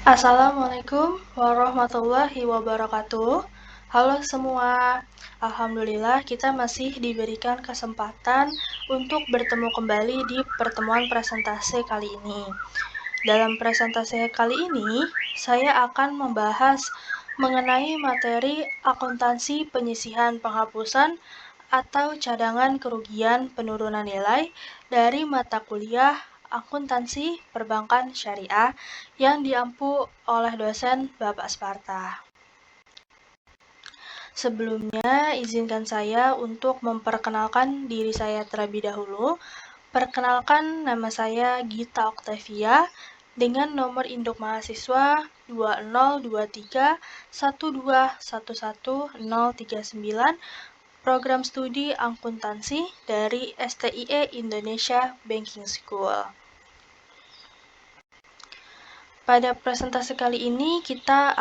Assalamualaikum warahmatullahi wabarakatuh. Halo semua, Alhamdulillah kita masih diberikan kesempatan untuk bertemu kembali di pertemuan presentasi kali ini. Dalam presentasi kali ini, saya akan membahas mengenai materi akuntansi penyisihan penghapusan atau cadangan kerugian penurunan nilai dari mata kuliah akuntansi perbankan syariah yang diampu oleh dosen Bapak Sparta. Sebelumnya, izinkan saya untuk memperkenalkan diri saya terlebih dahulu. Perkenalkan, nama saya Gita Octavia dengan nomor induk mahasiswa 202312111039, program studi akuntansi dari STIE Indonesia Banking School. Pada presentasi kali ini kita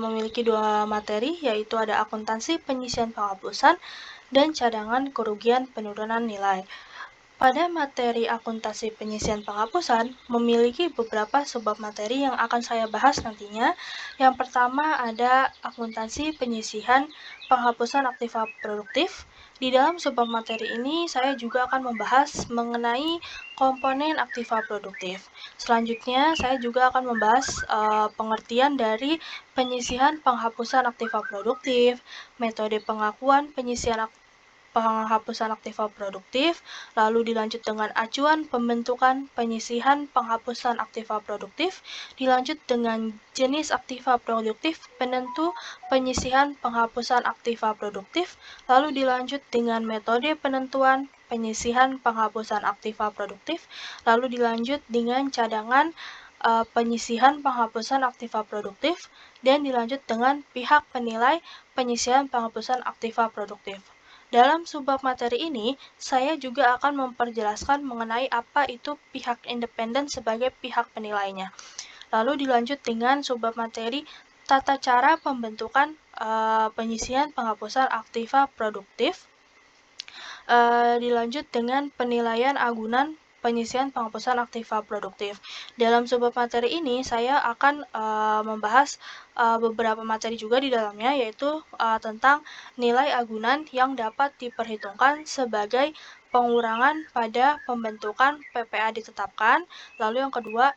memiliki dua materi, yaitu ada akuntansi penyisihan penghapusan dan cadangan kerugian penurunan nilai. Pada materi akuntansi penyisihan penghapusan memiliki beberapa subbab materi yang akan saya bahas nantinya. Yang pertama ada akuntansi penyisihan penghapusan aktiva produktif. Di dalam subbab materi ini saya juga akan membahas mengenai komponen aktiva produktif. Selanjutnya saya juga akan membahas pengertian dari penyisihan penghapusan aktiva produktif, metode pengakuan penyisihan penghapusan aktiva produktif, lalu dilanjut dengan acuan pembentukan penyisihan penghapusan aktiva produktif, dilanjut dengan jenis aktiva produktif, penentu penyisihan penghapusan aktiva produktif, lalu dilanjut dengan metode penentuan penyisihan penghapusan aktiva produktif, lalu dilanjut dengan cadangan penyisihan penghapusan aktiva produktif, dan dilanjut dengan pihak penilai penyisihan penghapusan aktiva produktif. Dalam subbab materi ini, saya juga akan memperjelaskan mengenai apa itu pihak independen sebagai pihak penilainya. Lalu dilanjut dengan subbab materi tata cara pembentukan penyisihan penghapusan aktiva produktif. Dilanjut dengan penilaian agunan penyisihan penghapusan aktiva produktif. Dalam subbab materi ini saya akan membahas beberapa materi juga di dalamnya, yaitu tentang nilai agunan yang dapat diperhitungkan sebagai pengurangan pada pembentukan PPA ditetapkan. Lalu yang kedua,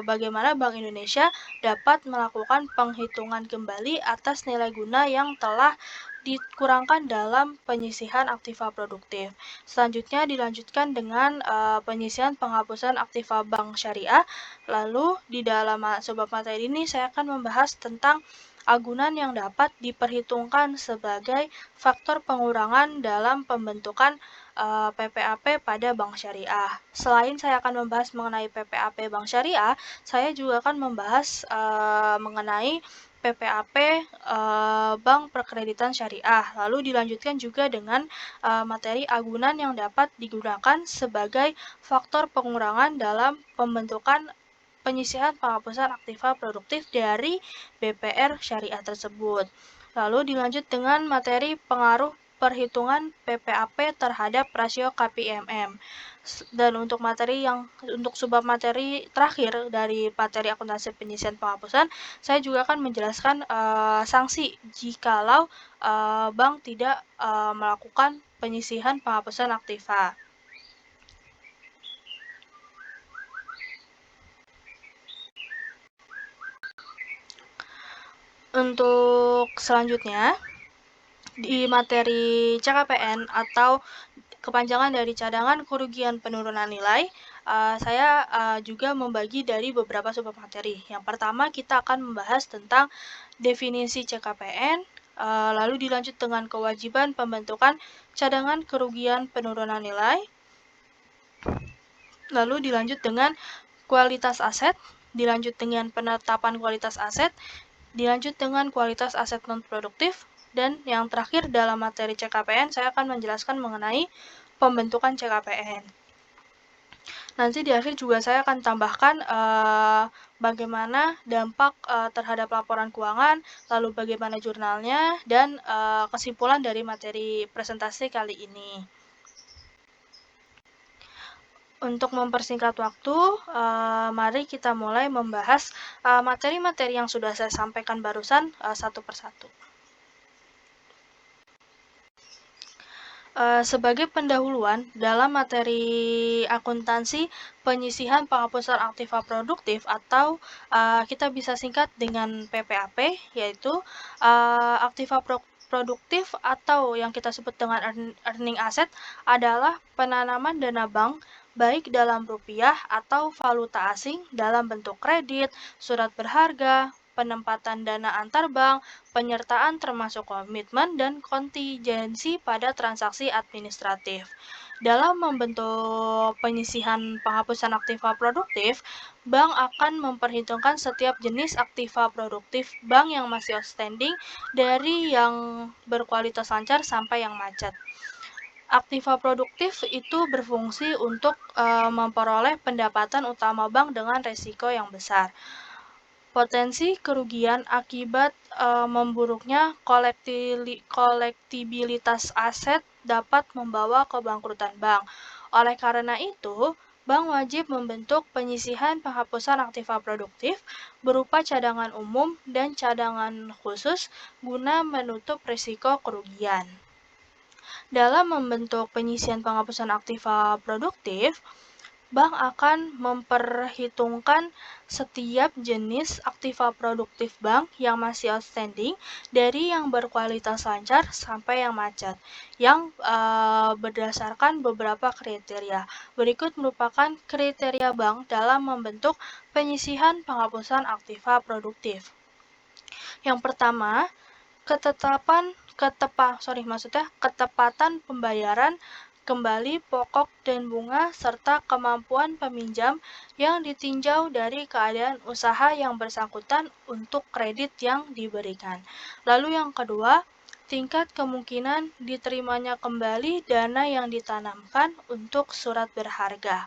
bagaimana Bank Indonesia dapat melakukan penghitungan kembali atas nilai guna yang telah dikurangkan dalam penyisihan aktiva produktif. Selanjutnya dilanjutkan dengan penyisihan penghapusan aktiva bank syariah. Lalu di dalam subbab materi ini saya akan membahas tentang agunan yang dapat diperhitungkan sebagai faktor pengurangan dalam pembentukan PPAP pada bank syariah. Selain saya akan membahas mengenai PPAP bank syariah, saya juga akan membahas mengenai PPAP Bank Perkreditan Syariah. Lalu dilanjutkan juga dengan materi agunan yang dapat digunakan sebagai faktor pengurangan dalam pembentukan penyisihan penghapusan aktiva produktif dari BPR Syariah tersebut. Lalu dilanjut dengan materi pengaruh perhitungan PPAP terhadap rasio KPIMM. Dan untuk subbab materi terakhir dari materi akuntansi penyisihan penghapusan, saya juga akan menjelaskan sanksi jikalau bank tidak melakukan penyisihan penghapusan aktiva. Untuk selanjutnya, di materi CKPN atau kepanjangan dari cadangan kerugian penurunan nilai, saya juga membagi dari beberapa subbab materi. Yang pertama kita akan membahas tentang definisi CKPN, lalu dilanjut dengan kewajiban pembentukan cadangan kerugian penurunan nilai, lalu dilanjut dengan kualitas aset, dilanjut dengan penetapan kualitas aset, dilanjut dengan kualitas aset non-produktif, dan yang terakhir dalam materi CKPN saya akan menjelaskan mengenai pembentukan CKPN. Nanti di akhir juga saya akan tambahkan bagaimana dampak terhadap laporan keuangan, lalu bagaimana jurnalnya, dan kesimpulan dari materi presentasi kali ini. Untuk mempersingkat waktu, mari kita mulai membahas materi-materi yang sudah saya sampaikan barusan satu persatu. Sebagai pendahuluan, dalam materi akuntansi, penyisihan penghapusan aktiva produktif atau kita bisa singkat dengan PPAP, yaitu aktiva produktif atau yang kita sebut dengan earning asset adalah penanaman dana bank baik dalam rupiah atau valuta asing dalam bentuk kredit, surat berharga, penempatan dana antar bank, penyertaan termasuk komitmen dan kontingensi pada transaksi administratif. Dalam membentuk penyisihan penghapusan aktiva produktif, bank akan memperhitungkan setiap jenis aktiva produktif bank yang masih outstanding dari yang berkualitas lancar sampai yang macet. Aktiva produktif itu berfungsi untuk memperoleh pendapatan utama bank dengan resiko yang besar. Potensi kerugian akibat memburuknya kolektibilitas aset dapat membawa kebangkrutan bank. Oleh karena itu, bank wajib membentuk penyisihan penghapusan aktiva produktif berupa cadangan umum dan cadangan khusus guna menutup risiko kerugian. Dalam membentuk penyisihan penghapusan aktiva produktif, bank akan memperhitungkan setiap jenis aktiva produktif bank yang masih outstanding dari yang berkualitas lancar sampai yang macet, yang berdasarkan beberapa kriteria. Berikut merupakan kriteria bank dalam membentuk penyisihan penghapusan aktiva produktif. Yang pertama, ketepatan pembayaran kembali pokok dan bunga serta kemampuan peminjam yang ditinjau dari keadaan usaha yang bersangkutan untuk kredit yang diberikan. Lalu yang kedua, tingkat kemungkinan diterimanya kembali dana yang ditanamkan untuk surat berharga.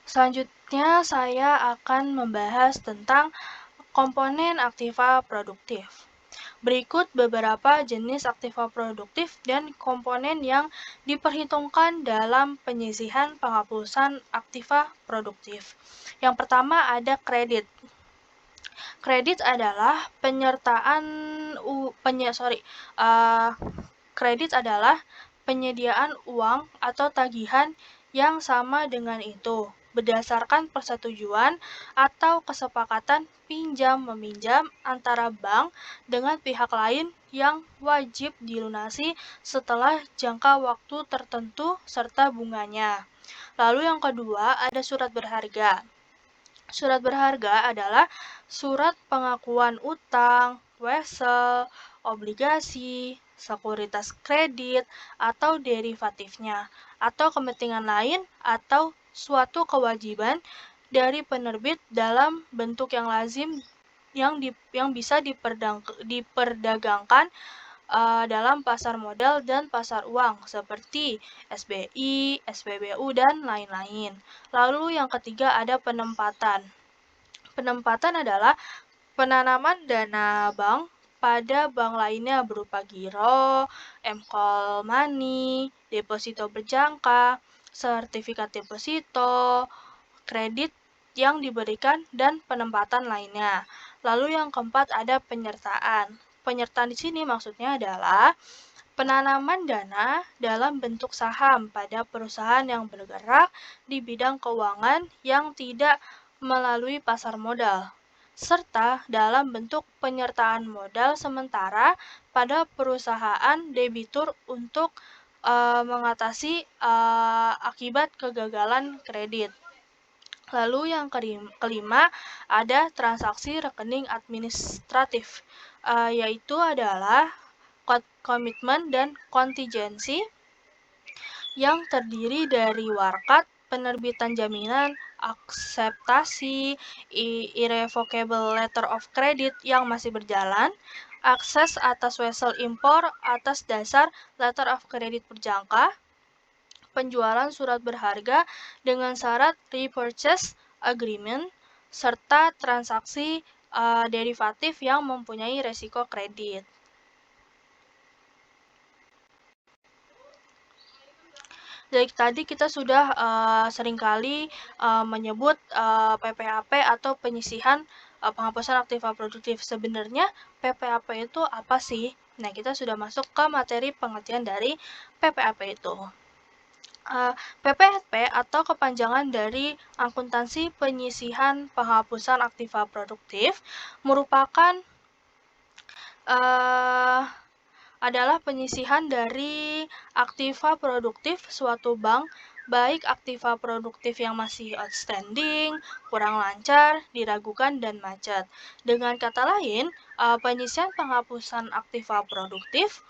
Selanjutnya saya akan membahas tentang komponen aktiva produktif. Berikut beberapa jenis aktiva produktif dan komponen yang diperhitungkan dalam penyisihan penghapusan aktiva produktif. Yang pertama ada kredit. Kredit adalah penyediaan uang atau tagihan yang sama dengan itu berdasarkan persetujuan atau kesepakatan pinjam-meminjam antara bank dengan pihak lain yang wajib dilunasi setelah jangka waktu tertentu serta bunganya. Lalu yang kedua ada surat berharga. Surat berharga adalah surat pengakuan utang, wesel, obligasi, sekuritas kredit, atau derivatifnya, atau kepentingan lain atau suatu kewajiban dari penerbit dalam bentuk yang lazim yang bisa diperdagangkan dalam pasar modal dan pasar uang seperti SBI, SPBU, dan lain-lain. Lalu yang ketiga ada penempatan. Penempatan adalah penanaman dana bank pada bank lainnya berupa giro, m-call money, deposito berjangka, sertifikat deposito, kredit yang diberikan, dan penempatan lainnya. Lalu yang keempat ada penyertaan. Penyertaan di sini maksudnya adalah penanaman dana dalam bentuk saham pada perusahaan yang bergerak di bidang keuangan yang tidak melalui pasar modal, serta dalam bentuk penyertaan modal sementara pada perusahaan debitur untuk mengatasi akibat kegagalan kredit. Lalu yang kelima ada transaksi rekening administratif, yaitu adalah komitmen dan kontingensi yang terdiri dari warkat, penerbitan jaminan, akseptasi, irrevocable letter of credit yang masih berjalan, akses atas wesel impor atas dasar letter of credit berjangka, penjualan surat berharga dengan syarat repurchase agreement, serta transaksi derivatif yang mempunyai resiko kredit. Dari tadi kita sudah seringkali menyebut PPAP atau penyisihan penghapusan aktiva produktif. Sebenarnya PPAP itu apa sih? Nah, kita sudah masuk ke materi pengertian dari PPAP itu. PPAP atau kepanjangan dari akuntansi penyisihan penghapusan aktiva produktif merupakan adalah penyisihan dari aktiva produktif suatu bank, baik aktiva produktif yang masih outstanding, kurang lancar, diragukan, dan macet. Dengan kata lain, penyisihan penghapusan aktiva produktif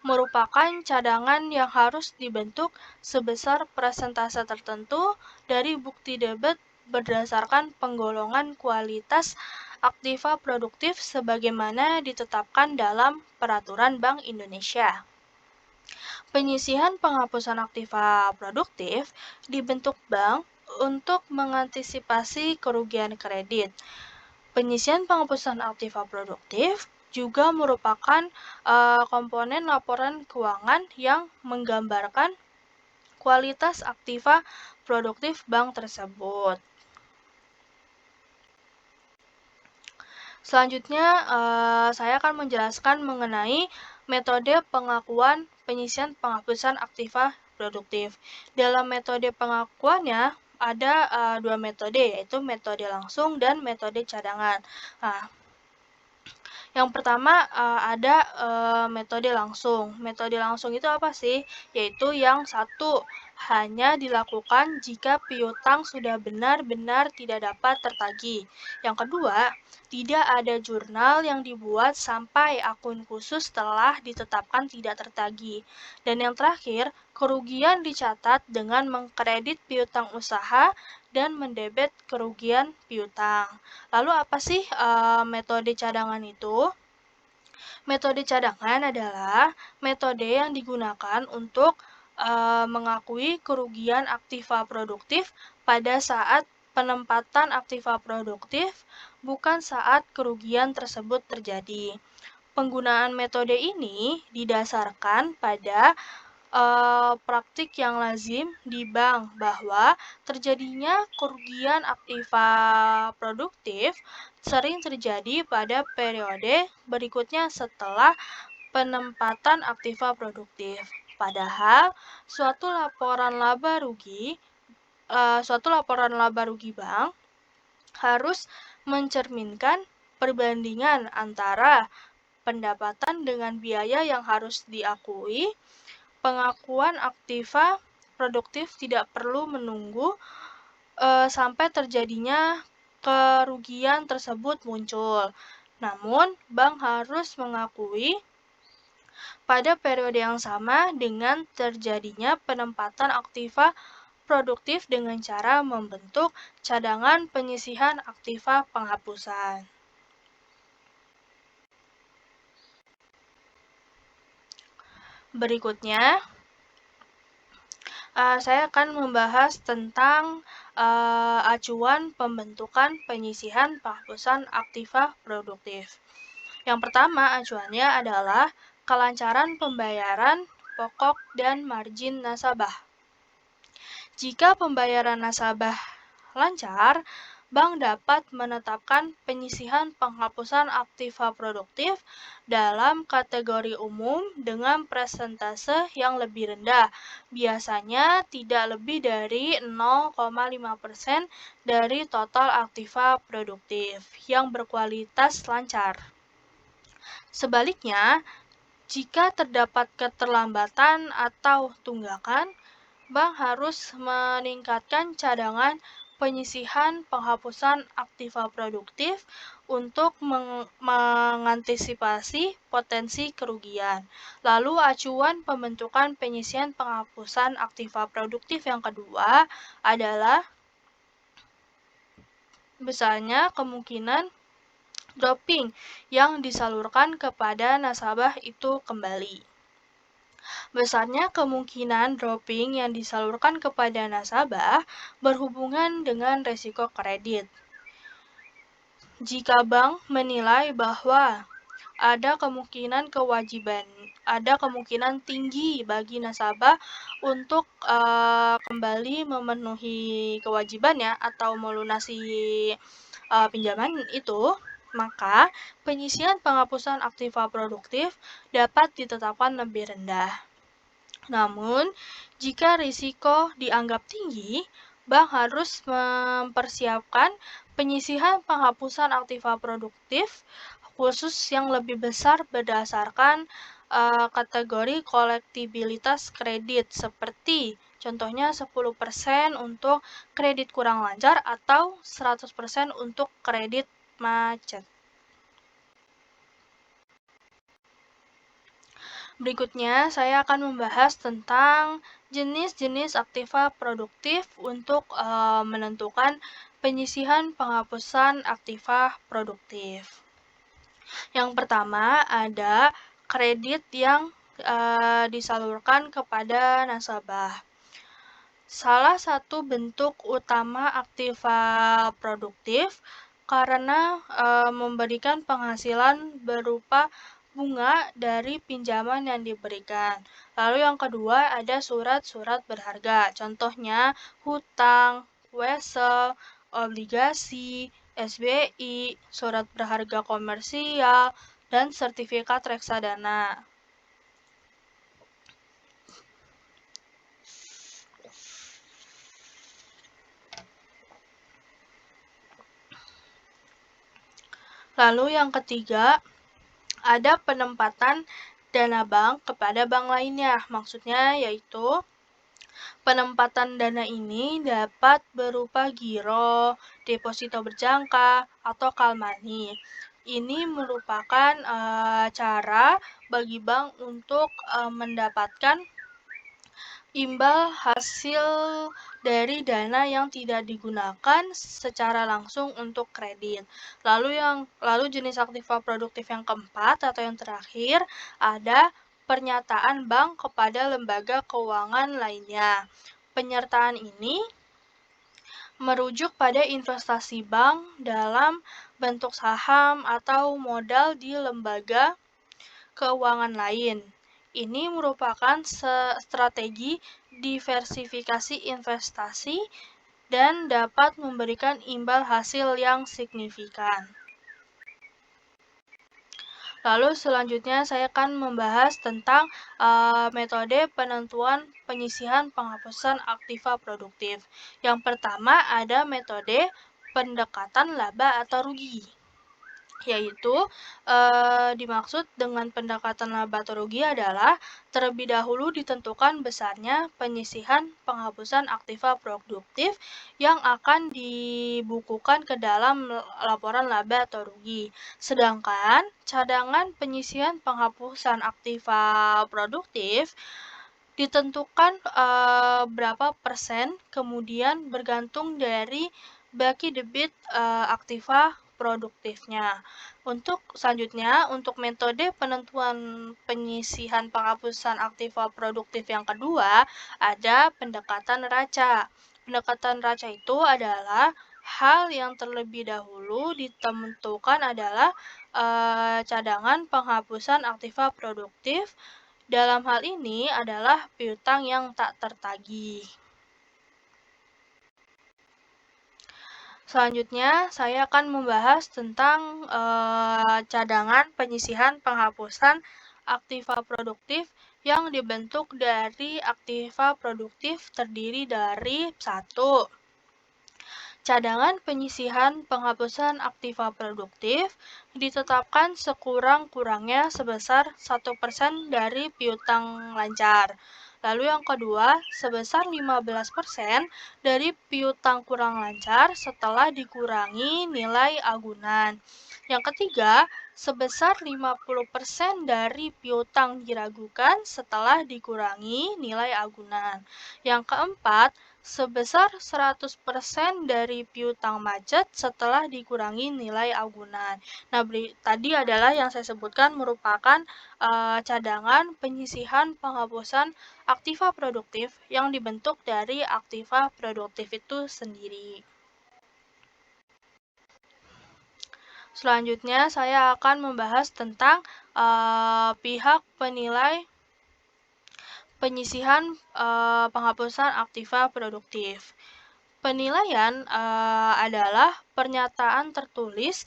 merupakan cadangan yang harus dibentuk sebesar persentase tertentu dari bukti debit berdasarkan penggolongan kualitas aktiva produktif sebagaimana ditetapkan dalam Peraturan Bank Indonesia. Penyisihan penghapusan aktiva produktif dibentuk bank untuk mengantisipasi kerugian kredit. Penyisihan penghapusan aktiva produktif juga merupakan komponen laporan keuangan yang menggambarkan kualitas aktiva produktif bank tersebut. Selanjutnya, saya akan menjelaskan mengenai metode pengakuan penyisihan penghapusan aktiva produktif. Dalam metode pengakuannya ada dua metode, yaitu metode langsung dan metode cadangan. Nah, yang pertama ada metode langsung. Metode langsung itu apa sih? Yaitu yang satu, hanya dilakukan jika piutang sudah benar-benar tidak dapat tertagih. Yang kedua, tidak ada jurnal yang dibuat sampai akun khusus telah ditetapkan tidak tertagih. Dan yang terakhir, kerugian dicatat dengan mengkredit piutang usaha dan mendebet kerugian piutang. Lalu apa sih metode cadangan itu? Metode cadangan adalah metode yang digunakan untuk mengakui kerugian aktiva produktif pada saat penempatan aktiva produktif, bukan saat kerugian tersebut terjadi. Penggunaan metode ini didasarkan pada praktik yang lazim di bank bahwa terjadinya kerugian aktiva produktif sering terjadi pada periode berikutnya setelah penempatan aktiva produktif. Padahal suatu laporan laba rugi bank harus mencerminkan perbandingan antara pendapatan dengan biaya yang harus diakui. Pengakuan aktiva produktif tidak perlu menunggu sampai terjadinya kerugian tersebut muncul. Namun, bank harus mengakui pada periode yang sama dengan terjadinya penempatan aktiva produktif dengan cara membentuk cadangan penyisihan aktiva penghapusan. Berikutnya, saya akan membahas tentang acuan pembentukan penyisihan penghapusan aktiva produktif. Yang pertama acuannya adalah kelancaran pembayaran pokok dan margin nasabah. Jika pembayaran nasabah lancar, bank dapat menetapkan penyisihan penghapusan aktiva produktif dalam kategori umum dengan persentase yang lebih rendah, biasanya tidak lebih dari 0,5% dari total aktiva produktif yang berkualitas lancar. Sebaliknya, jika terdapat keterlambatan atau tunggakan, bank harus meningkatkan cadangan penyisihan penghapusan aktiva produktif untuk mengantisipasi potensi kerugian. Lalu acuan pembentukan penyisihan penghapusan aktiva produktif yang kedua adalah besarnya kemungkinan dropping yang disalurkan kepada nasabah itu kembali. Besarnya kemungkinan dropping yang disalurkan kepada nasabah berhubungan dengan risiko kredit. Jika bank menilai bahwa ada kemungkinan tinggi bagi nasabah untuk kembali memenuhi kewajibannya atau melunasi pinjaman itu, maka penyisian penghapusan aktiva produktif dapat ditetapkan lebih rendah. Namun, jika risiko dianggap tinggi, bank harus mempersiapkan penyisihan penghapusan aktiva produktif khusus yang lebih besar berdasarkan kategori kolektibilitas kredit, seperti contohnya 10% untuk kredit kurang lancar atau 100% untuk kredit macet. Berikutnya, saya akan membahas tentang jenis-jenis aktiva produktif untuk menentukan penyisihan penghapusan aktiva produktif. Yang pertama, ada kredit yang disalurkan kepada nasabah. Salah satu bentuk utama aktiva produktif karena memberikan penghasilan berupa bunga dari pinjaman yang diberikan. Lalu yang kedua ada surat-surat berharga, contohnya hutang, wesel, obligasi, SBI, surat berharga komersial, dan sertifikat reksadana. Lalu yang ketiga, ada penempatan dana bank kepada bank lainnya. Maksudnya yaitu penempatan dana ini dapat berupa giro, deposito berjangka, atau call money. Ini merupakan cara bagi bank untuk mendapatkan imbal hasil dari dana yang tidak digunakan secara langsung untuk kredit. Lalu jenis aktiva produktif yang keempat atau yang terakhir ada pernyataan bank kepada lembaga keuangan lainnya. Penyertaan ini merujuk pada investasi bank dalam bentuk saham atau modal di lembaga keuangan lain. Ini merupakan strategi diversifikasi investasi dan dapat memberikan imbal hasil yang signifikan. Lalu selanjutnya saya akan membahas tentang metode penentuan penyisihan penghapusan aktiva produktif. Yang pertama ada metode pendekatan laba atau rugi, yaitu dimaksud dengan pendekatan laba atau rugi adalah terlebih dahulu ditentukan besarnya penyisihan penghapusan aktiva produktif yang akan dibukukan ke dalam laporan laba atau rugi. Sedangkan cadangan penyisihan penghapusan aktiva produktif ditentukan berapa persen, kemudian bergantung dari baki debit aktiva produktifnya. Untuk selanjutnya, untuk metode penentuan penyisihan penghapusan aktiva produktif yang kedua, ada pendekatan raca. Pendekatan raca itu adalah hal yang terlebih dahulu ditentukan adalah cadangan penghapusan aktiva produktif. Dalam hal ini adalah piutang yang tak tertagih. Selanjutnya, saya akan membahas tentang cadangan penyisihan penghapusan aktiva produktif yang dibentuk dari aktiva produktif terdiri dari 1. Cadangan penyisihan penghapusan aktiva produktif ditetapkan sekurang-kurangnya sebesar 1% dari piutang lancar. Lalu yang kedua, sebesar 15% dari piutang kurang lancar setelah dikurangi nilai agunan. Yang ketiga, sebesar 50% dari piutang diragukan setelah dikurangi nilai agunan. Yang keempat, sebesar 100% dari piutang macet setelah dikurangi nilai agunan. Nah, tadi adalah yang saya sebutkan merupakan cadangan penyisihan penghapusan aktiva produktif yang dibentuk dari aktiva produktif itu sendiri. Selanjutnya, saya akan membahas tentang pihak penilai penyisihan penghapusan aktiva produktif. Penilaian adalah pernyataan tertulis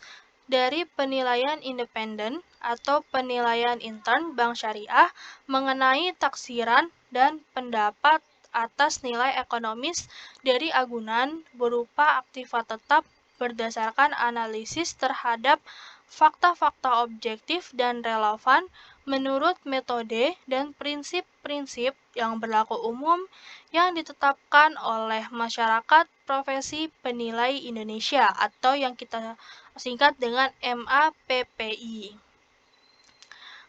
dari penilaian independen atau penilaian intern Bank Syariah mengenai taksiran dan pendapat atas nilai ekonomis dari agunan berupa aktiva tetap berdasarkan analisis terhadap fakta-fakta objektif dan relevan menurut metode dan prinsip-prinsip yang berlaku umum yang ditetapkan oleh Masyarakat Profesi Penilai Indonesia atau yang kita singkat dengan MAPPI.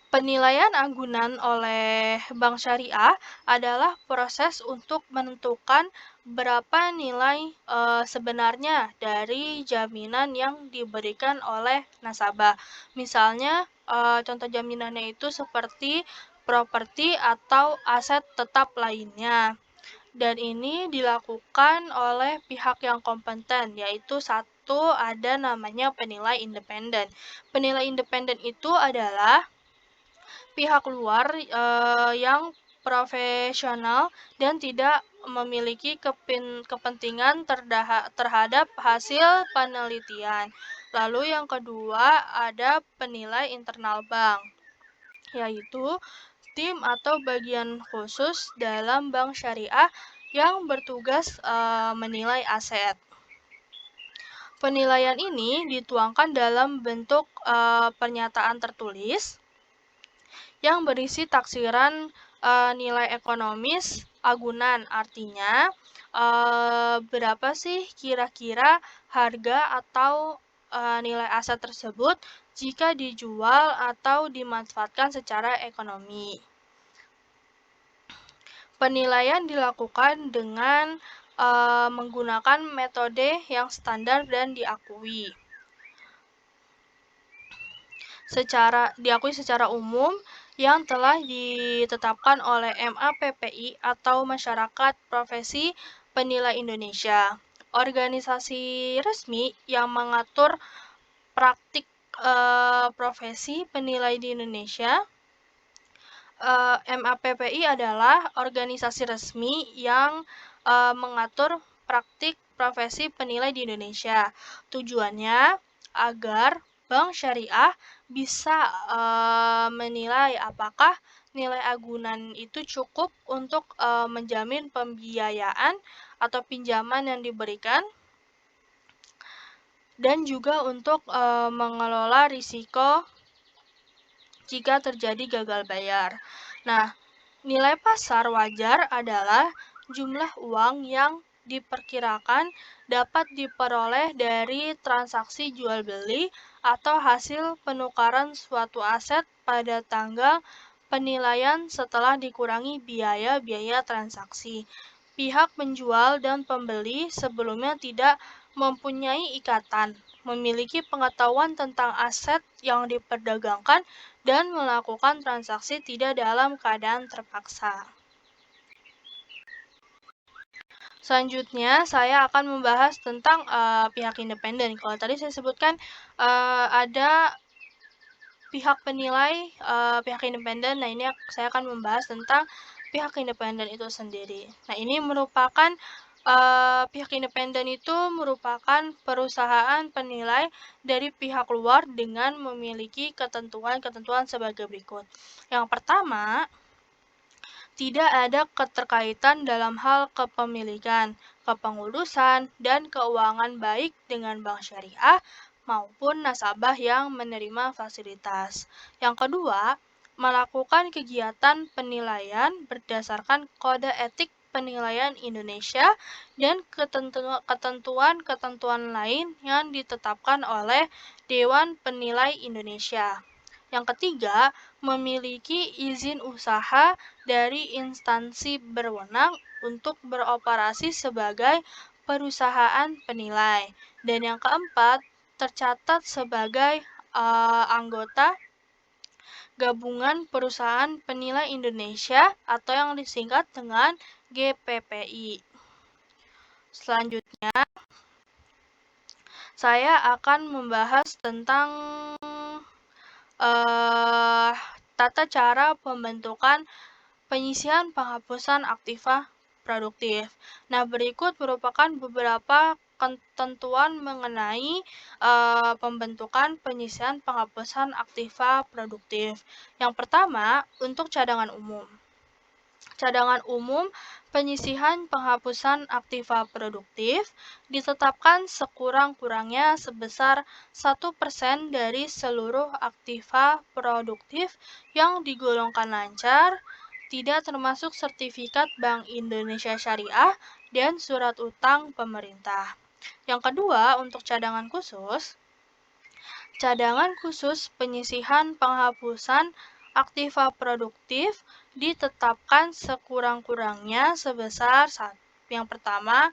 Penilaian agunan oleh Bank Syariah adalah proses untuk menentukan berapa nilai sebenarnya dari jaminan yang diberikan oleh nasabah. Misalnya, contoh jaminannya itu seperti properti atau aset tetap lainnya. Dan ini dilakukan oleh pihak yang kompeten, yaitu satu ada namanya penilai independen. Penilai independen itu adalah pihak luar yang profesional dan tidak memiliki kepentingan terhadap hasil penelitian. Lalu yang kedua ada penilai internal bank, yaitu tim atau bagian khusus dalam bank syariah yang bertugas menilai aset. Penilaian ini dituangkan dalam bentuk pernyataan tertulis yang berisi taksiran nilai ekonomis agunan. Artinya, berapa sih kira-kira harga atau nilai aset tersebut jika dijual atau dimanfaatkan secara ekonomi. Penilaian dilakukan dengan menggunakan metode yang standar dan diakui secara umum yang telah ditetapkan oleh MAPPI atau Masyarakat Profesi Penilai Indonesia. Organisasi resmi yang mengatur praktik profesi penilai di Indonesia. MAPPI adalah organisasi resmi yang mengatur praktik profesi penilai di Indonesia. Tujuannya agar bank syariah bisa menilai apakah nilai agunan itu cukup untuk menjamin pembiayaan atau pinjaman yang diberikan, dan juga untuk mengelola risiko jika terjadi gagal bayar. Nah, nilai pasar wajar adalah jumlah uang yang diperkirakan dapat diperoleh dari transaksi jual beli atau hasil penukaran suatu aset pada tanggal penilaian setelah dikurangi biaya-biaya transaksi. Pihak penjual dan pembeli sebelumnya tidak mempunyai ikatan, memiliki pengetahuan tentang aset yang diperdagangkan dan melakukan transaksi tidak dalam keadaan terpaksa. Selanjutnya, saya akan membahas tentang pihak independen. Kalau tadi saya sebutkan ada pihak penilai, pihak independen. Nah, ini saya akan membahas tentang pihak independen itu sendiri. Nah, ini merupakan pihak independen itu merupakan perusahaan penilai dari pihak luar dengan memiliki ketentuan-ketentuan sebagai berikut. Yang pertama, tidak ada keterkaitan dalam hal kepemilikan, kepengurusan, dan keuangan baik dengan bank syariah maupun nasabah yang menerima fasilitas. Yang kedua, melakukan kegiatan penilaian berdasarkan Kode Etik Penilaian Indonesia dan ketentuan-ketentuan lain yang ditetapkan oleh Dewan Penilai Indonesia. Yang ketiga, memiliki izin usaha dari instansi berwenang untuk beroperasi sebagai perusahaan penilai. Dan yang keempat, tercatat sebagai anggota Gabungan Perusahaan Penilai Indonesia atau yang disingkat dengan GPPI. Selanjutnya, saya akan membahas tentang tata cara pembentukan penyisihan penghapusan aktiva produktif. Nah, berikut merupakan beberapa ketentuan mengenai pembentukan penyisihan penghapusan aktiva produktif. Yang pertama, untuk cadangan umum. Cadangan umum penyisihan penghapusan aktiva produktif ditetapkan sekurang-kurangnya sebesar 1% dari seluruh aktiva produktif yang digolongkan lancar, tidak termasuk sertifikat Bank Indonesia Syariah dan surat utang pemerintah. Yang kedua, untuk cadangan khusus. Cadangan khusus penyisihan penghapusan aktiva produktif ditetapkan sekurang-kurangnya sebesar yang pertama,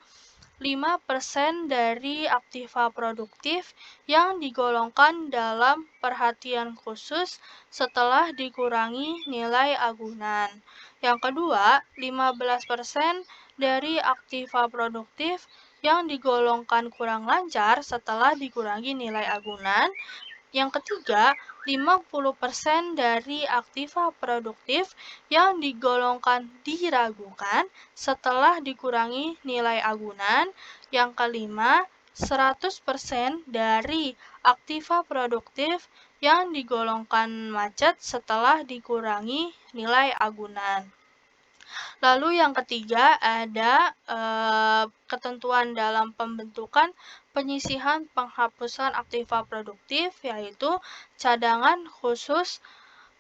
5% dari aktiva produktif yang digolongkan dalam perhatian khusus setelah dikurangi nilai agunan. Yang kedua, 15% dari aktiva produktif yang digolongkan kurang lancar setelah dikurangi nilai agunan. Yang ketiga, 50% dari aktiva produktif yang digolongkan diragukan setelah dikurangi nilai agunan. Yang kelima, 100% dari aktiva produktif yang digolongkan macet setelah dikurangi nilai agunan. Lalu yang ketiga ada ketentuan dalam pembentukan penyisihan penghapusan aktiva produktif, yaitu cadangan khusus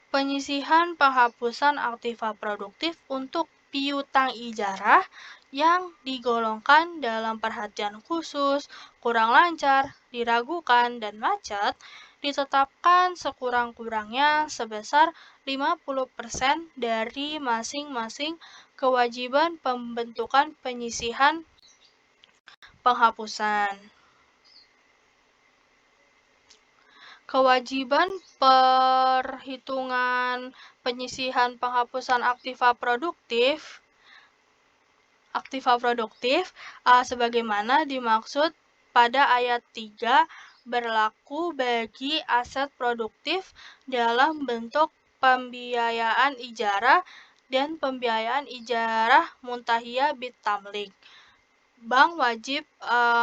penyisihan penghapusan aktiva produktif untuk piutang ijarah yang digolongkan dalam perhatian khusus, kurang lancar, diragukan, dan macet ditetapkan sekurang-kurangnya sebesar 50% dari masing-masing kewajiban pembentukan penyisihan penghapusan. Kewajiban perhitungan penyisihan penghapusan aktiva produktif sebagaimana dimaksud pada ayat 3 berlaku bagi aset produktif dalam bentuk pembiayaan ijarah dan pembiayaan ijarah muntahiyah bitamlik. Bank wajib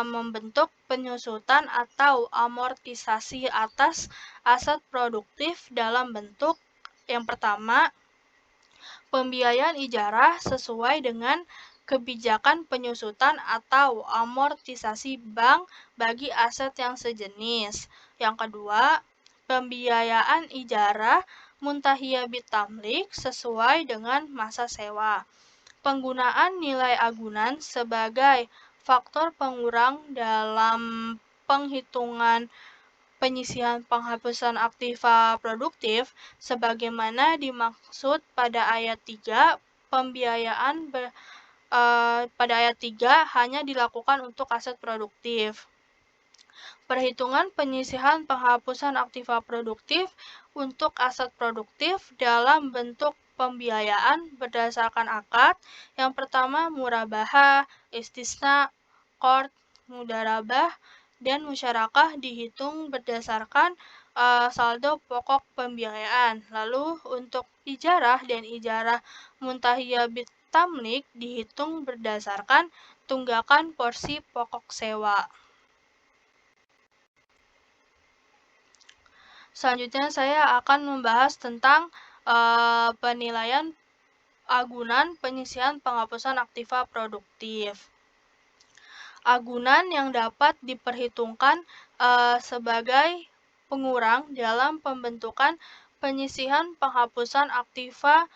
membentuk penyusutan atau amortisasi atas aset produktif dalam bentuk yang pertama, pembiayaan ijarah sesuai dengan kebijakan penyusutan atau amortisasi bank bagi aset yang sejenis. Yang kedua, pembiayaan ijarah muntahiyah bitamlik sesuai dengan masa sewa. Penggunaan nilai agunan sebagai faktor pengurang dalam penghitungan penyisihan penghapusan aktiva produktif sebagaimana dimaksud pada ayat 3, pada ayat 3 hanya dilakukan untuk aset produktif. Perhitungan penyisihan penghapusan aktiva produktif untuk aset produktif dalam bentuk pembiayaan berdasarkan akad. Yang pertama, murabahah, istisna, qard, mudarabah, dan musyarakah dihitung berdasarkan saldo pokok pembiayaan. Lalu untuk ijarah dan ijarah muntahiyah bitamlik dihitung berdasarkan tunggakan porsi pokok sewa. Selanjutnya saya akan membahas tentang penilaian agunan penyisihan penghapusan aktiva produktif. Agunan yang dapat diperhitungkan sebagai pengurang dalam pembentukan penyisihan penghapusan aktiva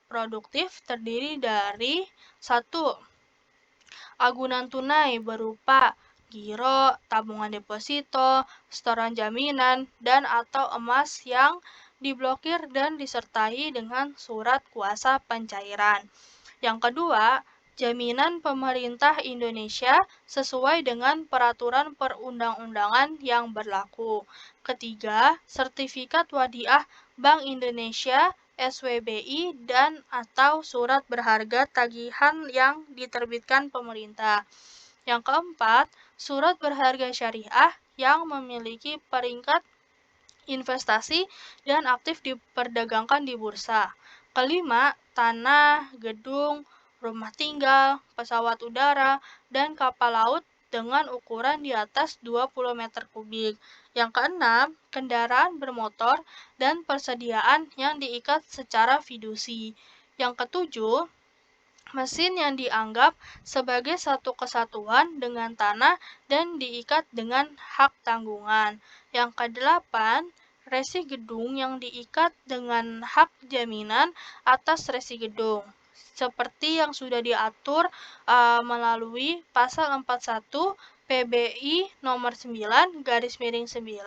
produktif terdiri dari 1. Agunan tunai berupa giro, tabungan deposito, setoran jaminan, dan atau emas yang diblokir dan disertai dengan surat kuasa pencairan. Yang kedua, jaminan pemerintah Indonesia sesuai dengan peraturan perundang-undangan yang berlaku. Ketiga, sertifikat wadiah Bank Indonesia SWBI dan atau surat berharga tagihan yang diterbitkan pemerintah. Yang keempat, surat berharga syariah yang memiliki peringkat investasi dan aktif diperdagangkan di bursa. Kelima, tanah, gedung, rumah tinggal, pesawat udara, dan kapal laut dengan ukuran di atas 20 meter kubik. Yang keenam, kendaraan bermotor dan persediaan yang diikat secara fidusi. Yang ketujuh, mesin yang dianggap sebagai satu kesatuan dengan tanah dan diikat dengan hak tanggungan. Yang kedelapan, resi gedung yang diikat dengan hak jaminan atas resi gedung. Seperti yang sudah diatur melalui pasal 41 PBI nomor 9 garis miring 9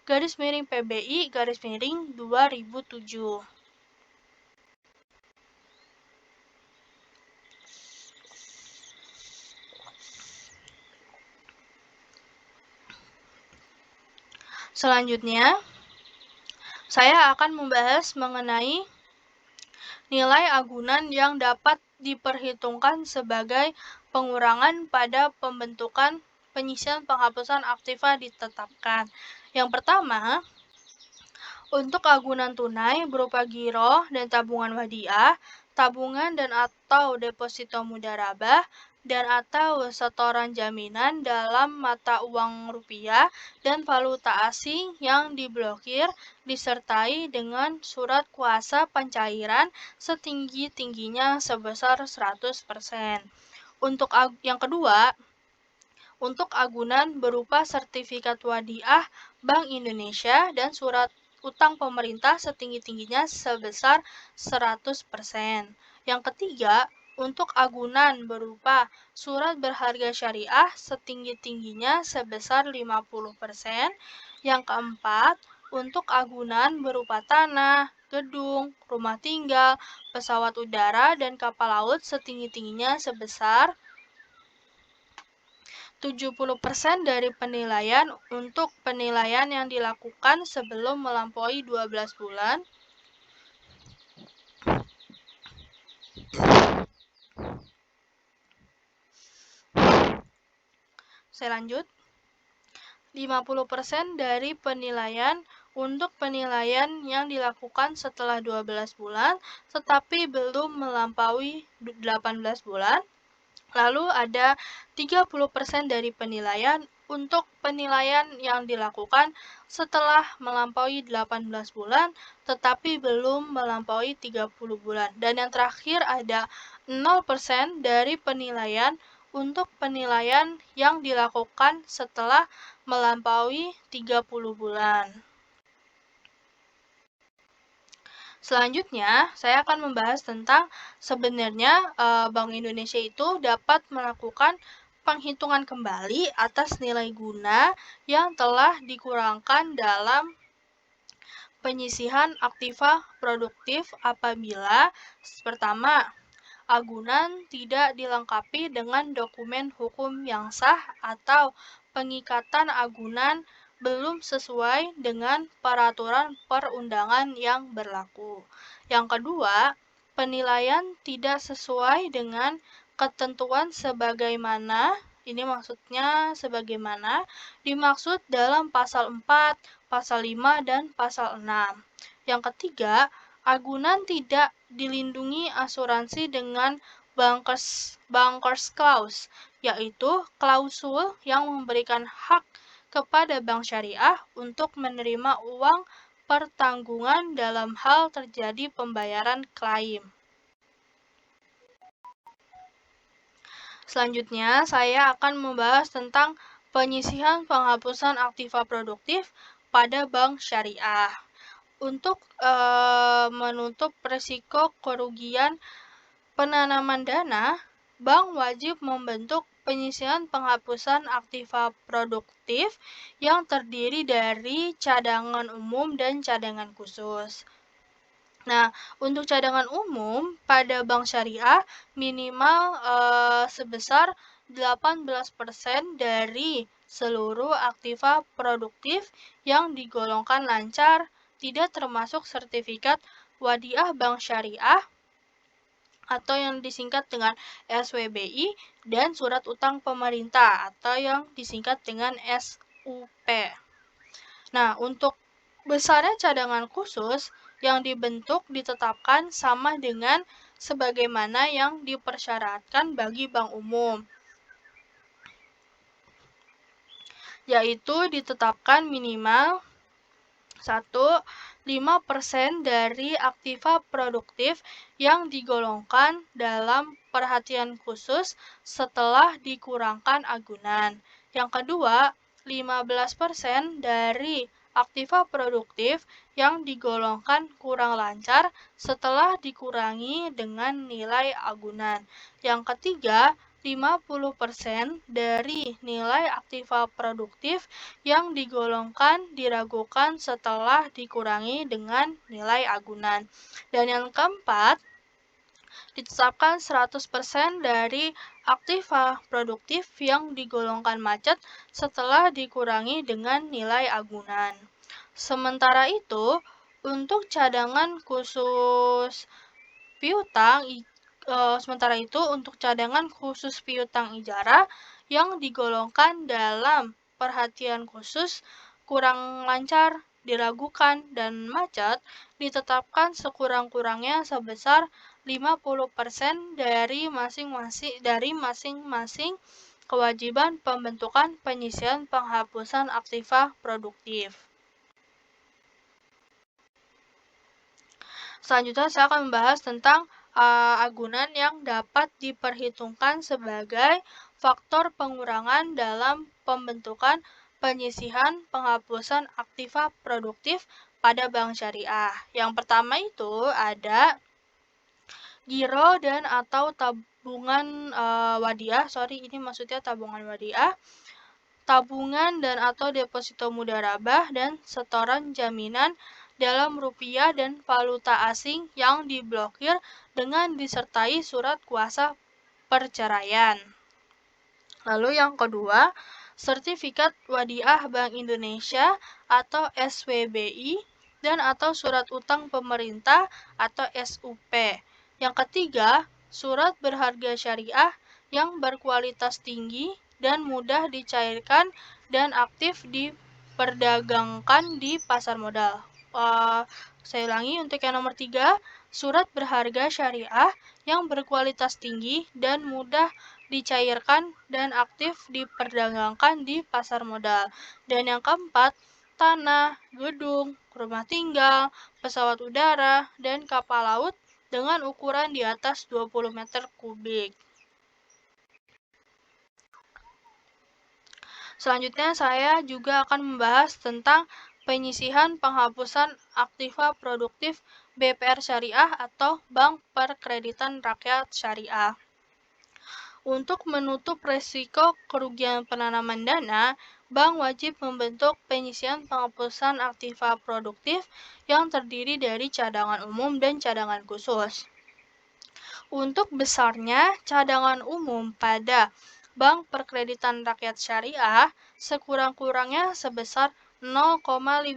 garis miring PBI garis miring 2007. Selanjutnya, saya akan membahas mengenai nilai agunan yang dapat diperhitungkan sebagai pengurangan pada pembentukan penyisian penghapusan aktiva ditetapkan. Yang pertama, untuk agunan tunai berupa giro dan tabungan wadiah, tabungan dan atau deposito mudharabah, dan atau setoran jaminan dalam mata uang rupiah dan valuta asing yang diblokir disertai dengan surat kuasa pencairan setinggi-tingginya sebesar 100%. Untuk yang kedua, untuk agunan berupa sertifikat wadiah Bank Indonesia dan surat utang pemerintah setinggi-tingginya sebesar 100%. Yang ketiga, untuk agunan berupa surat berharga syariah setinggi-tingginya sebesar 50%. Yang keempat, untuk agunan berupa tanah, gedung, rumah tinggal, pesawat udara, dan kapal laut setinggi-tingginya sebesar 70% dari penilaian untuk penilaian yang dilakukan sebelum melampaui 12 bulan. Saya lanjut. 50% dari penilaian untuk penilaian yang dilakukan setelah 12 bulan tetapi belum melampaui 18 bulan. Lalu ada 30% dari penilaian untuk penilaian yang dilakukan setelah melampaui 18 bulan tetapi belum melampaui 30 bulan. Dan yang terakhir ada 0% dari penilaian untuk penilaian yang dilakukan setelah melampaui 30 bulan. Selanjutnya, saya akan membahas tentang sebenarnya Bank Indonesia itu dapat melakukan penghitungan kembali atas nilai guna yang telah dikurangkan dalam penyisihan aktiva produktif apabila pertama, agunan tidak dilengkapi dengan dokumen hukum yang sah atau pengikatan agunan belum sesuai dengan peraturan perundangan yang berlaku. Yang kedua, penilaian tidak sesuai dengan ketentuan sebagaimana, ini maksudnya sebagaimana dimaksud dalam pasal 4, pasal 5, dan pasal 6. Yang ketiga, agunan tidak dilindungi asuransi dengan bankers clause, yaitu klausul yang memberikan hak kepada bank syariah untuk menerima uang pertanggungan dalam hal terjadi pembayaran klaim. Selanjutnya, saya akan membahas tentang penyisihan penghapusan aktiva produktif pada bank syariah. Untuk menutup risiko kerugian penanaman dana, bank wajib membentuk penyisihan penghapusan aktiva produktif yang terdiri dari cadangan umum dan cadangan khusus. Nah, untuk cadangan umum pada bank syariah minimal sebesar 18% dari seluruh aktiva produktif yang digolongkan lancar, tidak termasuk sertifikat wadiah bank syariah atau yang disingkat dengan SWBI, dan surat utang pemerintah atau yang disingkat dengan SUP. Nah, untuk besarnya cadangan khusus yang ditetapkan sama dengan sebagaimana yang dipersyaratkan bagi bank umum, yaitu ditetapkan minimal 5% dari aktiva produktif yang digolongkan dalam perhatian khusus setelah dikurangkan agunan. Yang kedua, 15% dari aktiva produktif yang digolongkan kurang lancar setelah dikurangi dengan nilai agunan. Yang ketiga, 50% dari nilai aktiva produktif yang digolongkan diragukan setelah dikurangi dengan nilai agunan. Dan yang keempat, ditetapkan 100% dari aktiva produktif yang digolongkan macet setelah dikurangi dengan nilai agunan. Sementara itu, untuk cadangan khusus piutang ijara yang digolongkan dalam perhatian khusus kurang lancar, diragukan, dan macet ditetapkan sekurang-kurangnya sebesar 50% dari masing-masing kewajiban pembentukan penyisian penghapusan aktiva produktif. Selanjutnya saya akan membahas tentang agunan yang dapat diperhitungkan sebagai faktor pengurangan dalam pembentukan penyisihan penghapusan aktiva produktif pada bank syariah. Yang pertama itu ada giro dan atau tabungan wadiah, tabungan dan atau deposito mudharabah dan setoran jaminan dalam rupiah dan valuta asing yang diblokir dengan disertai surat kuasa perceraian. Lalu yang kedua, sertifikat wadiah Bank Indonesia atau SWBI dan atau surat utang pemerintah atau SUP. Yang ketiga, surat berharga syariah yang berkualitas tinggi dan mudah dicairkan dan aktif diperdagangkan di pasar modal. Saya ulangi, untuk yang nomor 3, surat berharga syariah yang berkualitas tinggi dan mudah dicairkan dan aktif diperdagangkan di pasar modal. Dan yang keempat, tanah, gedung, rumah tinggal, pesawat udara, dan kapal laut dengan ukuran di atas 20 meter kubik. Selanjutnya saya juga akan membahas tentang penyisihan penghapusan aktiva produktif BPR Syariah atau Bank Perkreditan Rakyat Syariah. Untuk menutup risiko kerugian penanaman dana, bank wajib membentuk penyisihan penghapusan aktiva produktif yang terdiri dari cadangan umum dan cadangan khusus. Untuk besarnya cadangan umum pada Bank Perkreditan Rakyat Syariah sekurang-kurangnya sebesar 0,5%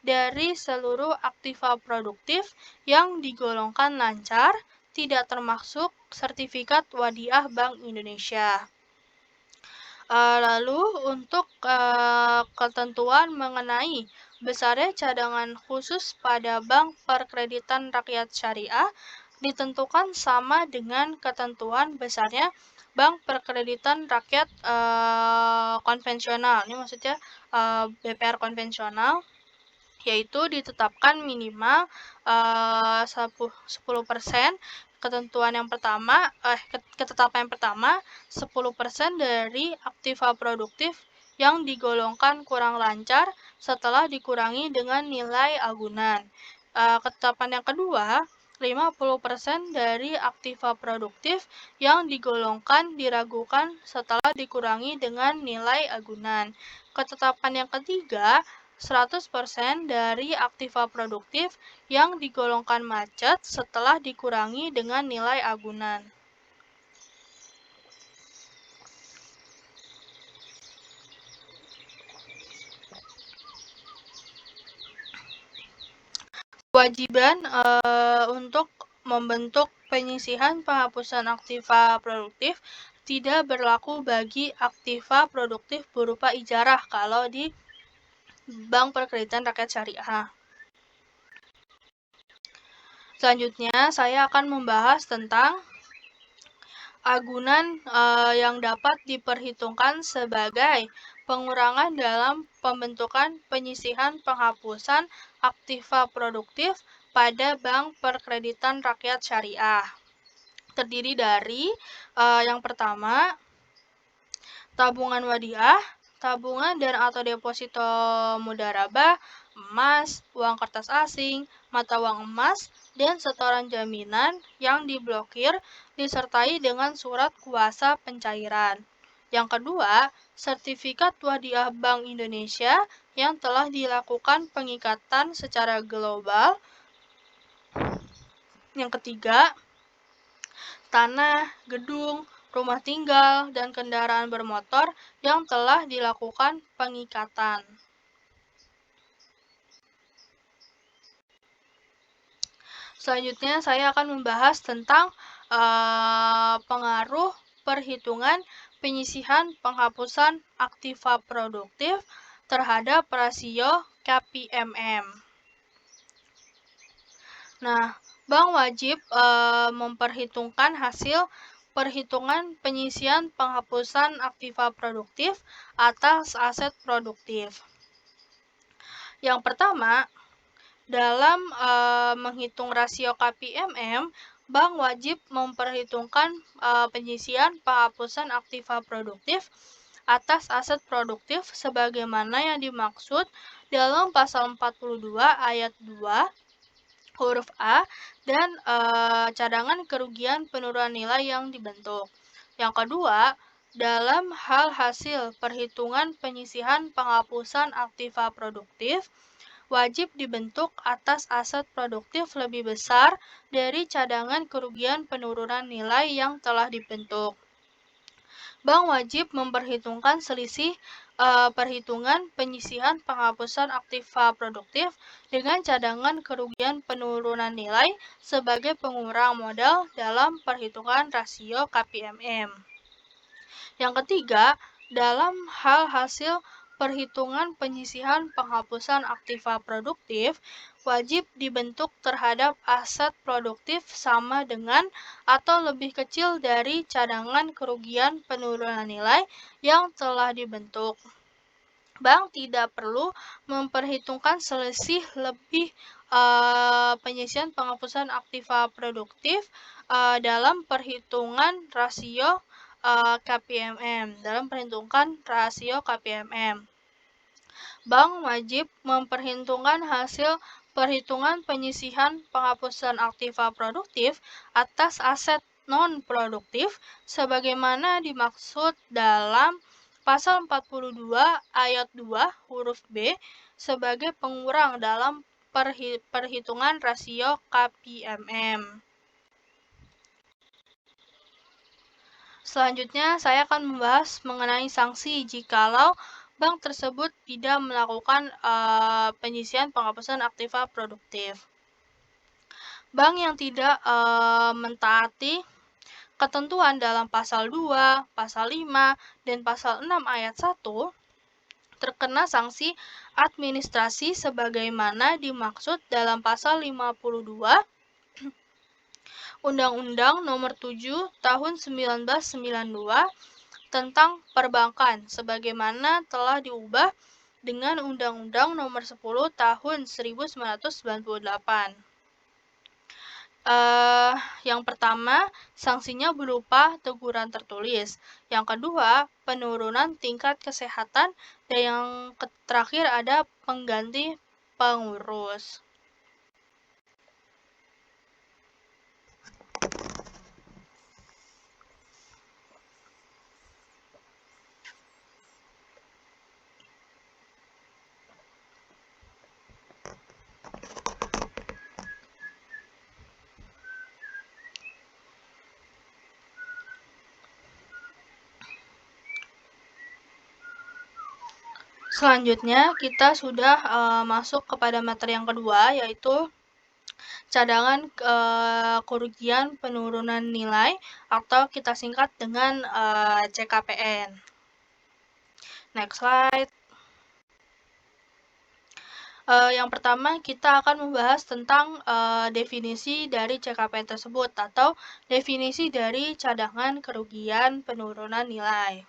dari seluruh aktiva produktif yang digolongkan lancar, tidak termasuk sertifikat wadiah Bank Indonesia. Lalu untuk ketentuan mengenai besarnya cadangan khusus pada Bank Perkreditan Rakyat Syariah ditentukan sama dengan ketentuan besarnya Bank Perkreditan Rakyat konvensional. Ini maksudnya BPR konvensional, yaitu ditetapkan minimal 10%. Ketetapan yang pertama 10% dari aktiva produktif yang digolongkan kurang lancar setelah dikurangi dengan nilai agunan. Ketetapan yang kedua, 50% dari aktiva produktif yang digolongkan diragukan setelah dikurangi dengan nilai agunan. Ketetapan yang ketiga, 100% dari aktiva produktif yang digolongkan macet setelah dikurangi dengan nilai agunan. Kewajiban untuk membentuk penyisihan penghapusan aktiva produktif tidak berlaku bagi aktiva produktif berupa ijarah kalau di Bank Perkreditan Rakyat Syariah. Selanjutnya, saya akan membahas tentang agunan yang dapat diperhitungkan sebagai pengurangan dalam pembentukan penyisihan penghapusan aktiva produktif pada Bank Perkreditan Rakyat Syariah. Terdiri dari yang pertama, tabungan wadiah, tabungan dan atau deposito mudharabah, emas, uang kertas asing, mata uang emas, dan setoran jaminan yang diblokir disertai dengan surat kuasa pencairan. Yang kedua, sertifikat wadiah Bank Indonesia yang telah dilakukan pengikatan secara global. Yang ketiga, tanah, gedung, rumah tinggal, dan kendaraan bermotor yang telah dilakukan pengikatan. Selanjutnya saya akan membahas tentang pengaruh perhitungan penyisihan penghapusan aktiva produktif terhadap rasio KPMM. Nah, bank wajib memperhitungkan hasil perhitungan penyisihan penghapusan aktiva produktif atas aset produktif. Yang pertama, dalam menghitung rasio KPMM, bank wajib memperhitungkan penyisihan penghapusan aktiva produktif atas aset produktif sebagaimana yang dimaksud dalam pasal 42 ayat 2 huruf A dan cadangan kerugian penurunan nilai yang dibentuk. Yang kedua, dalam hal hasil perhitungan penyisihan penghapusan aktiva produktif wajib dibentuk atas aset produktif lebih besar dari cadangan kerugian penurunan nilai yang telah dibentuk. Bank wajib memperhitungkan selisih perhitungan penyisihan penghapusan aktiva produktif dengan cadangan kerugian penurunan nilai sebagai pengurang modal dalam perhitungan rasio KPMM. Yang ketiga, dalam hal hasil perhitungan penyisihan penghapusan aktiva produktif wajib dibentuk terhadap aset produktif sama dengan atau lebih kecil dari cadangan kerugian penurunan nilai yang telah dibentuk. Bank tidak perlu memperhitungkan selisih lebih penyisihan penghapusan aktiva produktif dalam perhitungan rasio KPMM. Dalam perhitungan rasio KPMM, bank wajib memperhitungkan hasil perhitungan penyisihan penghapusan aktiva produktif atas aset non-produktif sebagaimana dimaksud dalam pasal 42 ayat 2 huruf B sebagai pengurang dalam perhitungan rasio KPMM. Selanjutnya, saya akan membahas mengenai sanksi jikalau bank tersebut tidak melakukan penyisihan penghapusan aktiva produktif. Bank yang tidak mentaati ketentuan dalam pasal 2, pasal 5, dan pasal 6 ayat 1 terkena sanksi administrasi sebagaimana dimaksud dalam pasal 52 Undang-Undang Nomor 7 Tahun 1992 tentang Perbankan sebagaimana telah diubah dengan Undang-Undang Nomor 10 Tahun 1998. Yang pertama, sanksinya berupa teguran tertulis. Yang kedua, penurunan tingkat kesehatan, dan yang terakhir ada pengganti pengurus. Selanjutnya, kita sudah masuk kepada materi yang kedua, yaitu cadangan kerugian penurunan nilai atau kita singkat dengan CKPN. Next slide. Yang pertama kita akan membahas tentang definisi dari CKPN tersebut atau definisi dari cadangan kerugian penurunan nilai.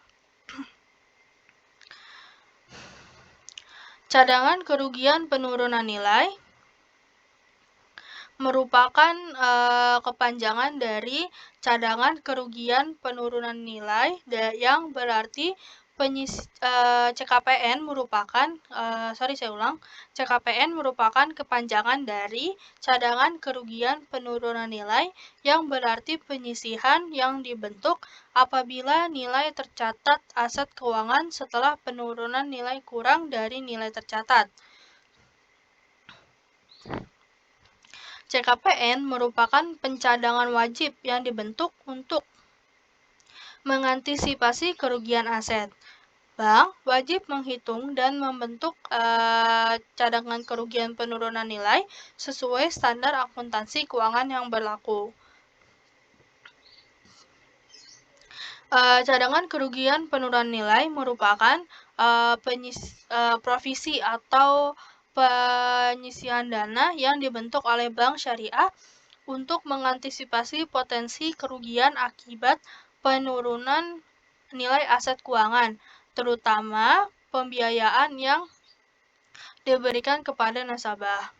Cadangan kerugian penurunan nilai merupakan kepanjangan dari cadangan kerugian penurunan nilai yang berarti CKPN merupakan CKPN merupakan kepanjangan dari cadangan kerugian penurunan nilai yang berarti penyisihan yang dibentuk apabila nilai tercatat aset keuangan setelah penurunan nilai kurang dari nilai tercatat. CKPN merupakan pencadangan wajib yang dibentuk untuk mengantisipasi kerugian aset. Bank wajib menghitung dan membentuk cadangan kerugian penurunan nilai sesuai standar akuntansi keuangan yang berlaku. Cadangan kerugian penurunan nilai merupakan provisi atau penyisihan dana yang dibentuk oleh bank syariah untuk mengantisipasi potensi kerugian akibat penurunan nilai aset keuangan, terutama pembiayaan yang diberikan kepada nasabah.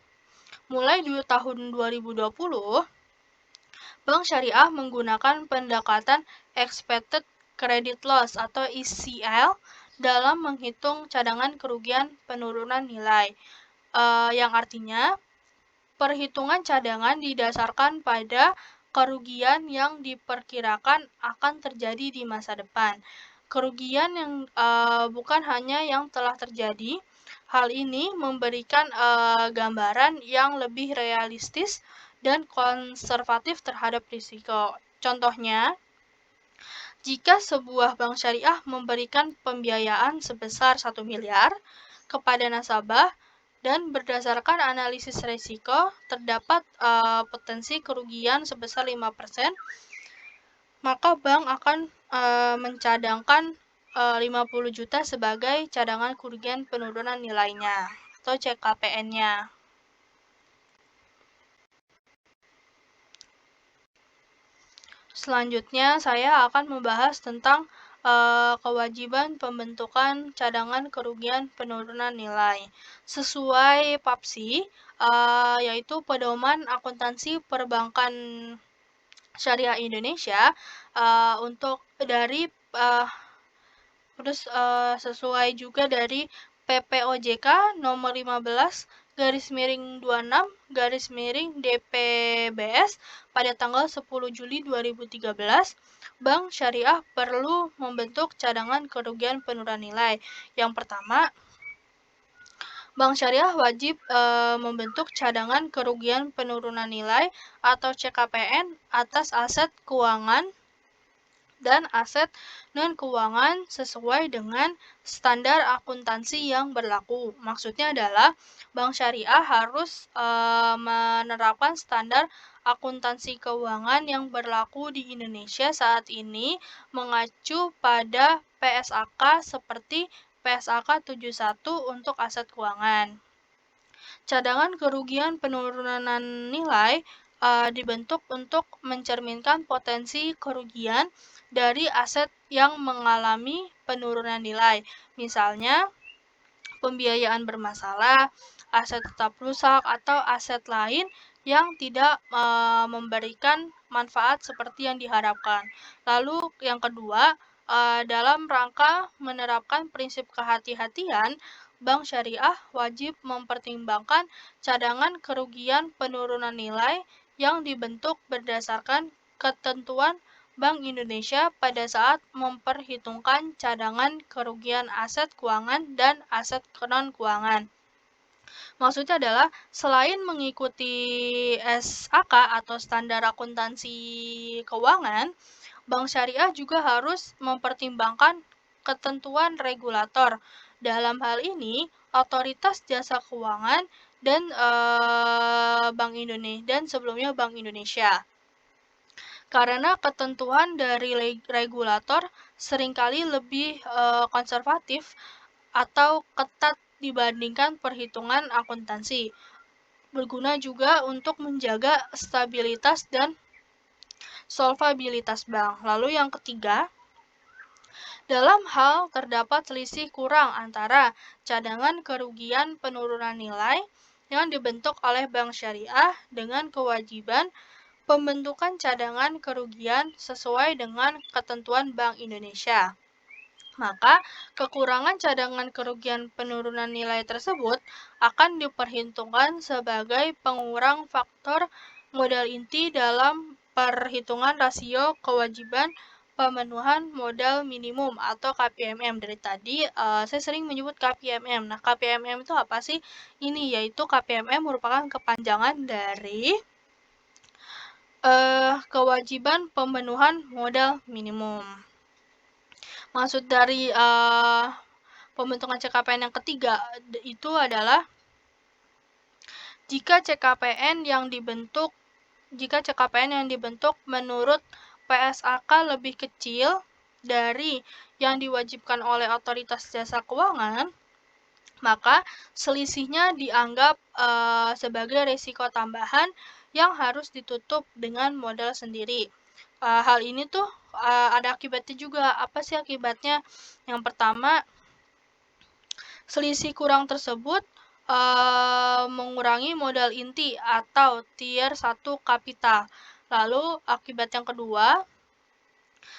Mulai di tahun 2020, Bank Syariah menggunakan pendekatan Expected Credit Loss atau ECL dalam menghitung cadangan kerugian penurunan nilai, yang artinya perhitungan cadangan didasarkan pada kerugian yang diperkirakan akan terjadi di masa depan. Kerugian yang bukan hanya yang telah terjadi. Hal ini memberikan gambaran yang lebih realistis dan konservatif terhadap risiko. Contohnya, jika sebuah bank syariah memberikan pembiayaan sebesar 1 miliar kepada nasabah, dan berdasarkan analisis risiko terdapat potensi kerugian sebesar 5%, maka bank akan mencadangkan 50 juta sebagai cadangan kerugian penurunan nilainya atau CKPN-nya. Selanjutnya saya akan membahas tentang kewajiban pembentukan cadangan kerugian penurunan nilai. Sesuai PAPSI, yaitu Pedoman Akuntansi Perbankan Syariah Indonesia, untuk dari sesuai juga dari PPOJK nomor 15/26/DPBS pada tanggal 10 Juli 2013, Bank Syariah perlu membentuk cadangan kerugian penurunan nilai. Yang pertama, Bank Syariah wajib membentuk cadangan kerugian penurunan nilai atau CKPN atas aset keuangan dan aset non-keuangan sesuai dengan standar akuntansi yang berlaku. Maksudnya adalah Bank Syariah harus menerapkan standar akuntansi keuangan yang berlaku di Indonesia saat ini mengacu pada PSAK seperti PSAK 71 untuk aset keuangan. Cadangan kerugian penurunan nilai dibentuk untuk mencerminkan potensi kerugian dari aset yang mengalami penurunan nilai. Misalnya, pembiayaan bermasalah, aset tetap rusak, atau aset lain yang tidak memberikan manfaat seperti yang diharapkan. Lalu yang kedua, dalam rangka menerapkan prinsip kehati-hatian, Bank Syariah wajib mempertimbangkan cadangan kerugian penurunan nilai yang dibentuk berdasarkan ketentuan Bank Indonesia pada saat memperhitungkan cadangan kerugian aset keuangan dan aset non-keuangan. Maksudnya adalah selain mengikuti SAK atau standar akuntansi keuangan, Bank Syariah juga harus mempertimbangkan ketentuan regulator Dalam hal ini, Otoritas Jasa Keuangan dan Bank Indonesia dan sebelumnya Bank Indonesia. Karena ketentuan dari regulator seringkali lebih konservatif atau ketat dibandingkan perhitungan akuntansi. Berguna juga untuk menjaga stabilitas dan solvabilitas bank. Lalu yang ketiga, dalam hal terdapat selisih kurang antara cadangan kerugian penurunan nilai yang dibentuk oleh bank syariah dengan kewajiban pembentukan cadangan kerugian sesuai dengan ketentuan Bank Indonesia. Maka, kekurangan cadangan kerugian penurunan nilai tersebut akan diperhitungkan sebagai pengurang faktor modal inti dalam perhitungan rasio kewajiban pemenuhan modal minimum atau KPMM. Dari tadi saya sering menyebut KPMM. Nah, KPMM itu apa sih? Ini yaitu KPMM merupakan kepanjangan dari kewajiban pemenuhan modal minimum. Maksud dari pembentukan CKPN yang ketiga itu adalah jika CKPN yang dibentuk menurut PSAK lebih kecil dari yang diwajibkan oleh Otoritas Jasa Keuangan, maka selisihnya dianggap sebagai risiko tambahan yang harus ditutup dengan modal sendiri. Hal ini tuh ada akibatnya juga. Apa sih akibatnya? Yang pertama, selisih kurang tersebut mengurangi modal inti atau tier 1 kapital. Lalu akibat yang kedua,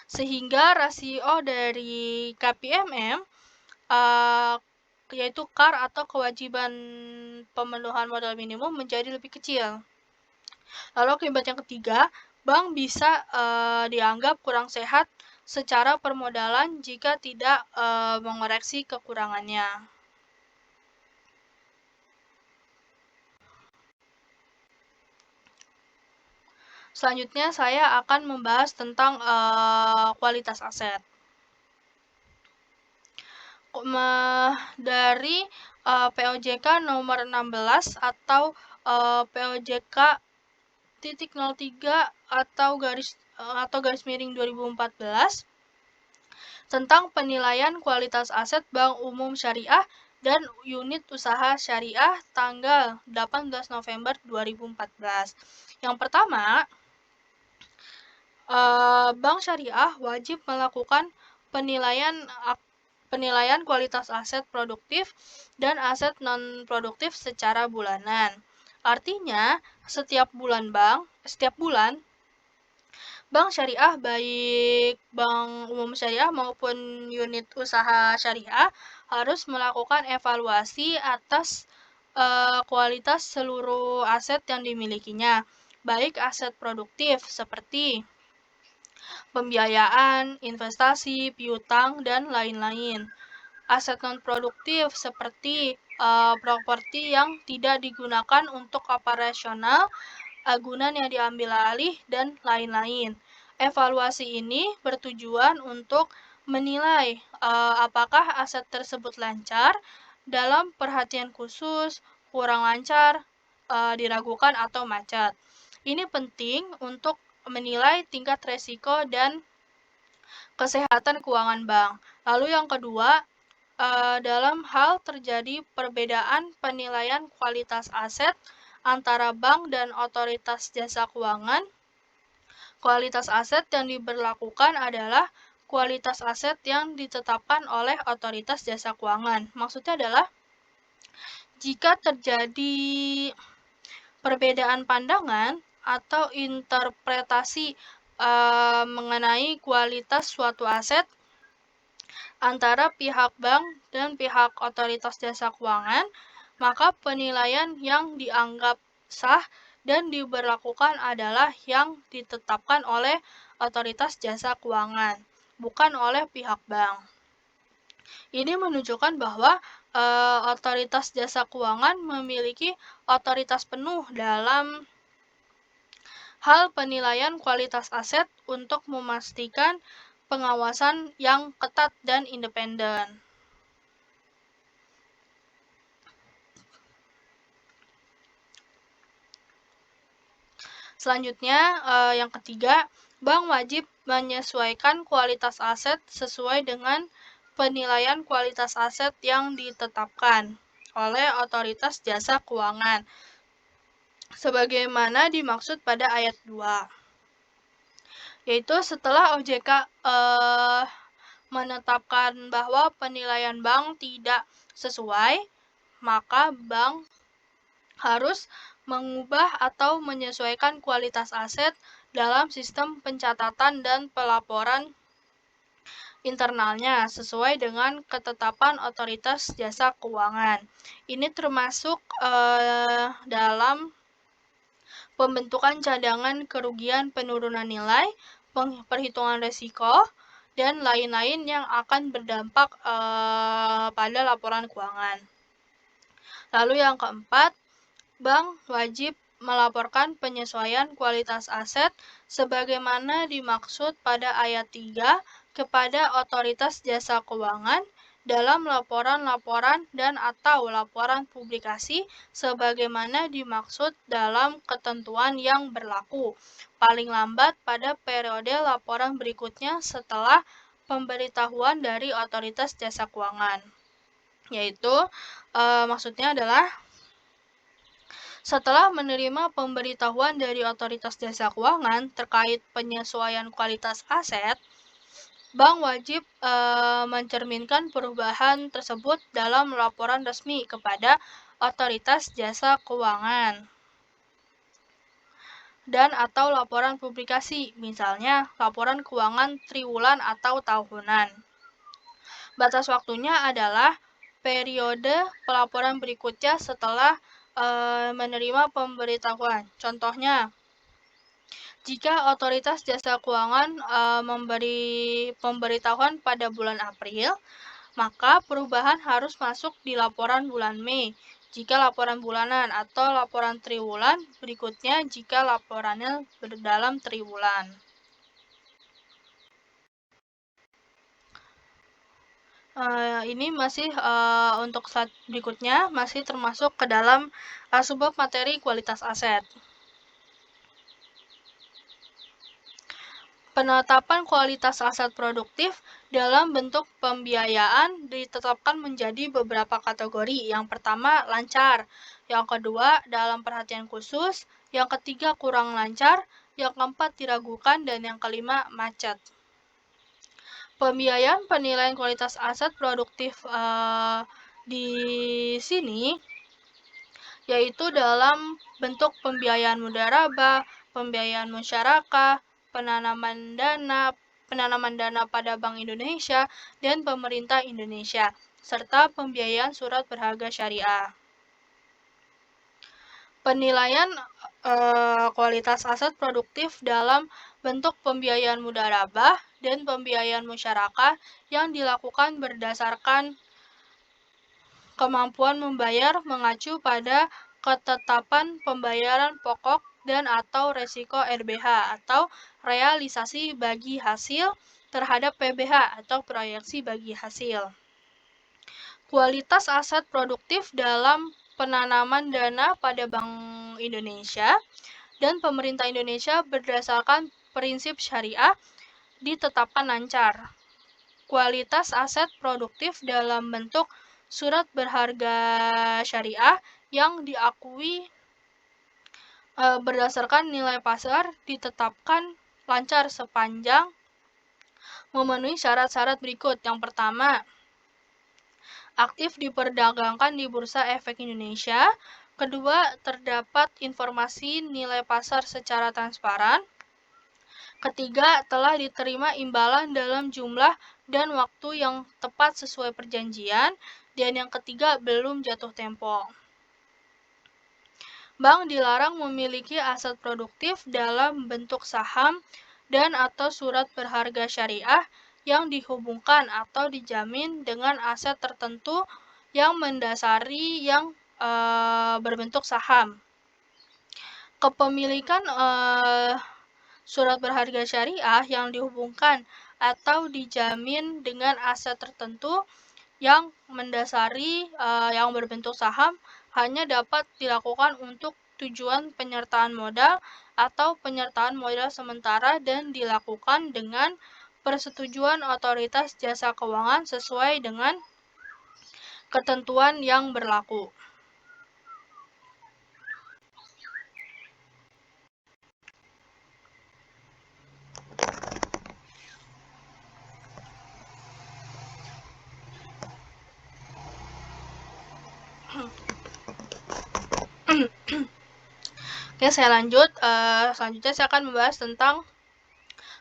sehingga rasio dari KPMM yaitu KAR atau kewajiban pemenuhan modal minimum menjadi lebih kecil. Lalu akibat yang ketiga, bank bisa dianggap kurang sehat secara permodalan jika tidak mengoreksi kekurangannya. Selanjutnya saya akan membahas tentang kualitas aset. Dari POJK nomor 16 atau POJK titik 03 atau garis miring 2014 tentang penilaian kualitas aset Bank Umum Syariah dan unit usaha syariah tanggal 18 November 2014. Yang pertama, bank syariah wajib melakukan penilaian kualitas aset produktif dan aset non-produktif secara bulanan. Artinya, setiap bulan bank syariah baik Bank Umum Syariah maupun unit usaha syariah harus melakukan evaluasi atas kualitas seluruh aset yang dimilikinya, baik aset produktif seperti pembiayaan, investasi, piutang, dan lain-lain. Aset non-produktif seperti properti yang tidak digunakan untuk operasional, agunan yang diambil alih, dan lain-lain. Evaluasi ini bertujuan untuk menilai apakah aset tersebut lancar, dalam perhatian khusus, kurang lancar, diragukan, atau macet. Ini penting untuk menilai tingkat resiko dan kesehatan keuangan bank. Lalu yang kedua, dalam hal terjadi perbedaan penilaian kualitas aset antara bank dan Otoritas Jasa Keuangan, kualitas aset yang diberlakukan adalah kualitas aset yang ditetapkan oleh Otoritas Jasa Keuangan. Maksudnya adalah jika terjadi perbedaan pandangan atau interpretasi mengenai kualitas suatu aset antara pihak bank dan pihak Otoritas Jasa Keuangan, maka penilaian yang dianggap sah dan diberlakukan adalah yang ditetapkan oleh Otoritas Jasa Keuangan, bukan oleh pihak bank. Ini menunjukkan bahwa Otoritas Jasa Keuangan memiliki otoritas penuh dalam hal penilaian kualitas aset untuk memastikan pengawasan yang ketat dan independen. Selanjutnya, yang ketiga, bank wajib menyesuaikan kualitas aset sesuai dengan penilaian kualitas aset yang ditetapkan oleh Otoritas Jasa Keuangan, sebagaimana dimaksud pada ayat 2. Yaitu setelah OJK menetapkan bahwa penilaian bank tidak sesuai, maka bank harus mengubah atau menyesuaikan kualitas aset dalam sistem pencatatan dan pelaporan internalnya sesuai dengan ketetapan Otoritas Jasa Keuangan. Ini termasuk dalam pembentukan cadangan kerugian penurunan nilai, perhitungan risiko, dan lain-lain yang akan berdampak pada laporan keuangan. Lalu yang keempat, bank wajib melaporkan penyesuaian kualitas aset sebagaimana dimaksud pada ayat 3 kepada Otoritas Jasa Keuangan dalam laporan-laporan dan atau laporan publikasi sebagaimana dimaksud dalam ketentuan yang berlaku, paling lambat pada periode laporan berikutnya setelah pemberitahuan dari Otoritas Jasa Keuangan. Yaitu maksudnya adalah setelah menerima pemberitahuan dari Otoritas Jasa Keuangan terkait penyesuaian kualitas aset, bank wajib mencerminkan perubahan tersebut dalam laporan resmi kepada Otoritas Jasa Keuangan dan atau laporan publikasi, misalnya laporan keuangan triwulan atau tahunan. Batas waktunya adalah periode pelaporan berikutnya setelah menerima pemberitahuan. Contohnya, jika Otoritas Jasa Keuangan memberi pemberitahuan pada bulan April, maka perubahan harus masuk di laporan bulan Mei jika laporan bulanan atau laporan triwulan berikutnya jika laporannya dalam triwulan. Ini masih untuk slide berikutnya masih termasuk ke dalam subbab materi kualitas aset. Penetapan kualitas aset produktif dalam bentuk pembiayaan ditetapkan menjadi beberapa kategori. Yang pertama, lancar. Yang kedua, dalam perhatian khusus. Yang ketiga, kurang lancar. Yang keempat, diragukan. Dan yang kelima, macet. Pembiayaan penilaian kualitas aset produktif di sini yaitu dalam bentuk pembiayaan mudharabah, pembiayaan musyarakah, penanaman dana pada Bank Indonesia dan pemerintah Indonesia, serta pembiayaan surat berharga syariah. Penilaian kualitas aset produktif dalam bentuk pembiayaan mudharabah dan pembiayaan musyarakah yang dilakukan berdasarkan kemampuan membayar mengacu pada ketetapan pembayaran pokok dan atau resiko RBH atau realisasi bagi hasil terhadap PBH atau proyeksi bagi hasil. Kualitas aset produktif dalam penanaman dana pada Bank Indonesia dan pemerintah Indonesia berdasarkan prinsip syariah ditetapkan lancar. Kualitas aset produktif dalam bentuk surat berharga syariah yang diakui berdasarkan nilai pasar ditetapkan lancar sepanjang memenuhi syarat-syarat berikut. Yang pertama, aktif diperdagangkan di Bursa Efek Indonesia. Kedua, terdapat informasi nilai pasar secara transparan. Ketiga, telah diterima imbalan dalam jumlah dan waktu yang tepat sesuai perjanjian. Dan yang ketiga, belum jatuh tempo. Bank dilarang memiliki aset produktif dalam bentuk saham dan atau surat berharga syariah yang dihubungkan atau dijamin dengan aset tertentu yang mendasari yang berbentuk saham. Kepemilikan surat berharga syariah yang dihubungkan atau dijamin dengan aset tertentu yang mendasari yang berbentuk saham hanya dapat dilakukan untuk tujuan penyertaan modal atau penyertaan modal sementara dan dilakukan dengan persetujuan otoritas jasa keuangan sesuai dengan ketentuan yang berlaku. Oke, saya lanjut. Selanjutnya saya akan membahas tentang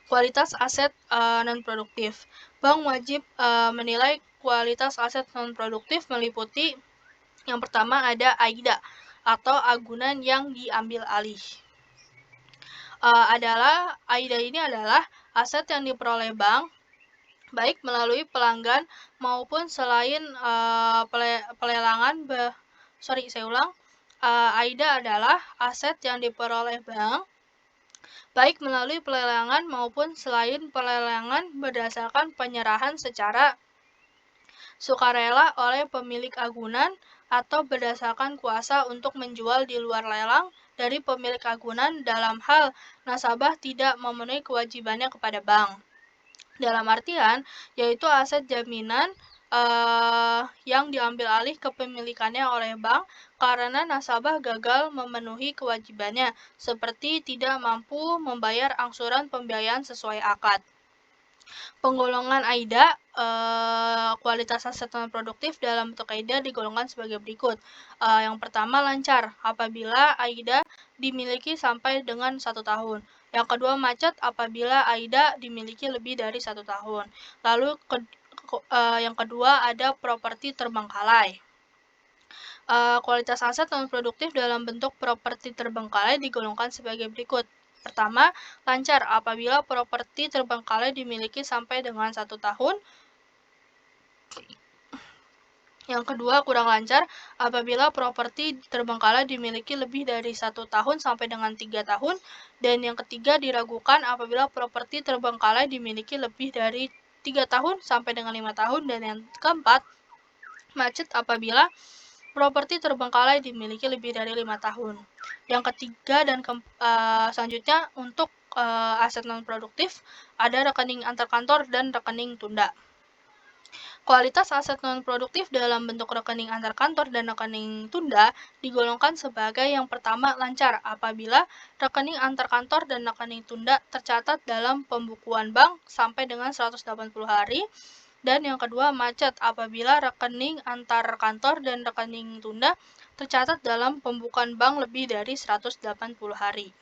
kualitas aset non-produktif. Bank wajib menilai kualitas aset non-produktif meliputi yang pertama ada AIDA atau agunan yang diambil alih. AIDA ini adalah aset yang diperoleh bank baik melalui pelanggan maupun selain pelelangan. AIDA adalah aset yang diperoleh bank baik melalui pelelangan maupun selain pelelangan berdasarkan penyerahan secara sukarela oleh pemilik agunan atau berdasarkan kuasa untuk menjual di luar lelang dari pemilik agunan dalam hal nasabah tidak memenuhi kewajibannya kepada bank. Dalam artian, yaitu aset jaminan yang diambil alih kepemilikannya oleh bank karena nasabah gagal memenuhi kewajibannya, seperti tidak mampu membayar angsuran pembiayaan sesuai akad. Penggolongan AIDA, kualitas aset non produktif dalam bentuk AIDA digolongkan sebagai berikut. Yang pertama, lancar apabila AIDA dimiliki sampai dengan 1 tahun. Yang kedua, macet apabila AIDA dimiliki lebih dari 1 tahun. Lalu yang kedua ada properti terbengkalai. Kualitas aset non produktif dalam bentuk properti terbengkalai digolongkan sebagai berikut. Pertama, lancar apabila properti terbengkalai dimiliki sampai dengan 1 tahun. Yang kedua, kurang lancar apabila properti terbengkalai dimiliki lebih dari 1 tahun sampai dengan 3 tahun. Dan yang ketiga, diragukan apabila properti terbengkalai dimiliki lebih dari 3 tahun sampai dengan 5 tahun. Dan yang keempat, macet apabila properti terbengkalai dimiliki lebih dari 5 tahun. Yang ketiga dan selanjutnya untuk aset non-produktif ada rekening antar kantor dan rekening tunda. Kualitas aset non-produktif dalam bentuk rekening antar kantor dan rekening tunda digolongkan sebagai yang pertama, lancar apabila rekening antar kantor dan rekening tunda tercatat dalam pembukuan bank sampai dengan 180 hari. Dan yang kedua, macet apabila rekening antar kantor dan rekening tunda tercatat dalam pembukuan bank lebih dari 180 hari.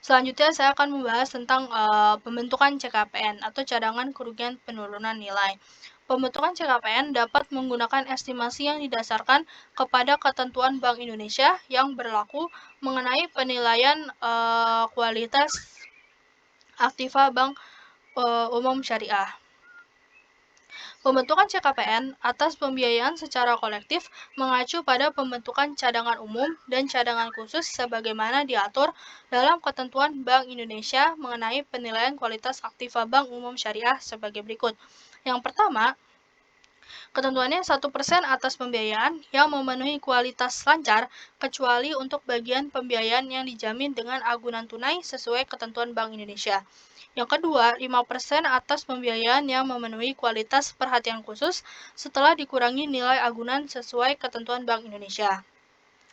Selanjutnya saya akan membahas tentang pembentukan CKPN atau cadangan kerugian penurunan nilai. Pembentukan CKPN dapat menggunakan estimasi yang didasarkan kepada ketentuan Bank Indonesia yang berlaku mengenai penilaian kualitas aktiva Bank Umum Syariah. Pembentukan CKPN atas pembiayaan secara kolektif mengacu pada pembentukan cadangan umum dan cadangan khusus sebagaimana diatur dalam ketentuan Bank Indonesia mengenai penilaian kualitas aktiva Bank Umum Syariah sebagai berikut. Yang pertama, ketentuannya 1% atas pembiayaan yang memenuhi kualitas lancar kecuali untuk bagian pembiayaan yang dijamin dengan agunan tunai sesuai ketentuan Bank Indonesia. Yang kedua, 5% atas pembiayaan yang memenuhi kualitas perhatian khusus setelah dikurangi nilai agunan sesuai ketentuan Bank Indonesia.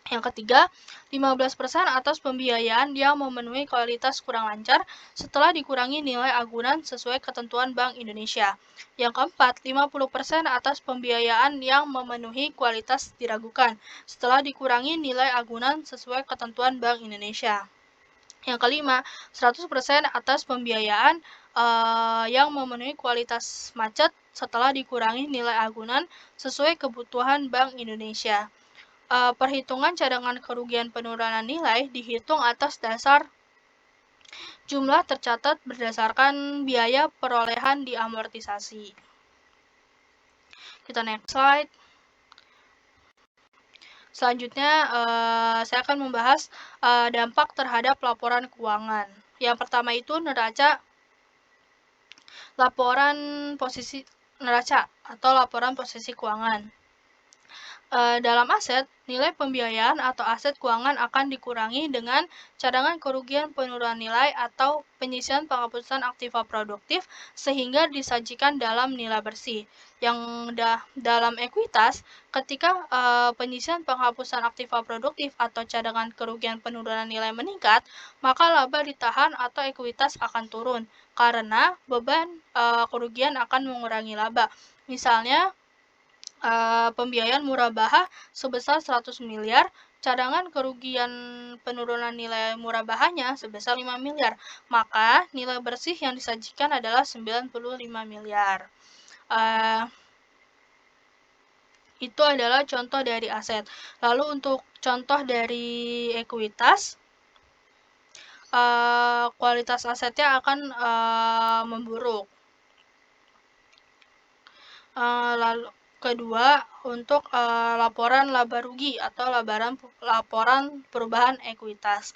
Yang ketiga, 15% atas pembiayaan yang memenuhi kualitas kurang lancar setelah dikurangi nilai agunan sesuai ketentuan Bank Indonesia. Yang keempat, 50% atas pembiayaan yang memenuhi kualitas diragukan setelah dikurangi nilai agunan sesuai ketentuan Bank Indonesia. Yang kelima, 100% atas pembiayaan yang memenuhi kualitas macet setelah dikurangi nilai agunan sesuai kebutuhan Bank Indonesia. Perhitungan cadangan kerugian penurunan nilai dihitung atas dasar jumlah tercatat berdasarkan biaya perolehan diamortisasi. Kita next slide. Selanjutnya, saya akan membahas dampak terhadap laporan keuangan. Yang pertama itu neraca laporan posisi neraca atau laporan posisi keuangan. Dalam aset, nilai pembiayaan atau aset keuangan akan dikurangi dengan cadangan kerugian penurunan nilai atau penyisihan penghapusan aktiva produktif sehingga disajikan dalam nilai bersih. Yang dalam ekuitas, ketika penyisihan penghapusan aktiva produktif atau cadangan kerugian penurunan nilai meningkat, maka laba ditahan atau ekuitas akan turun karena beban kerugian akan mengurangi laba. Misalnya, pembiayaan murabahah sebesar 100 miliar, cadangan kerugian penurunan nilai murabahahnya sebesar 5 miliar, maka nilai bersih yang disajikan adalah 95 miliar. Itu adalah contoh dari aset. Lalu untuk contoh dari ekuitas, kualitas asetnya akan memburuk. Lalu kedua, untuk laporan laba rugi atau laporan perubahan ekuitas.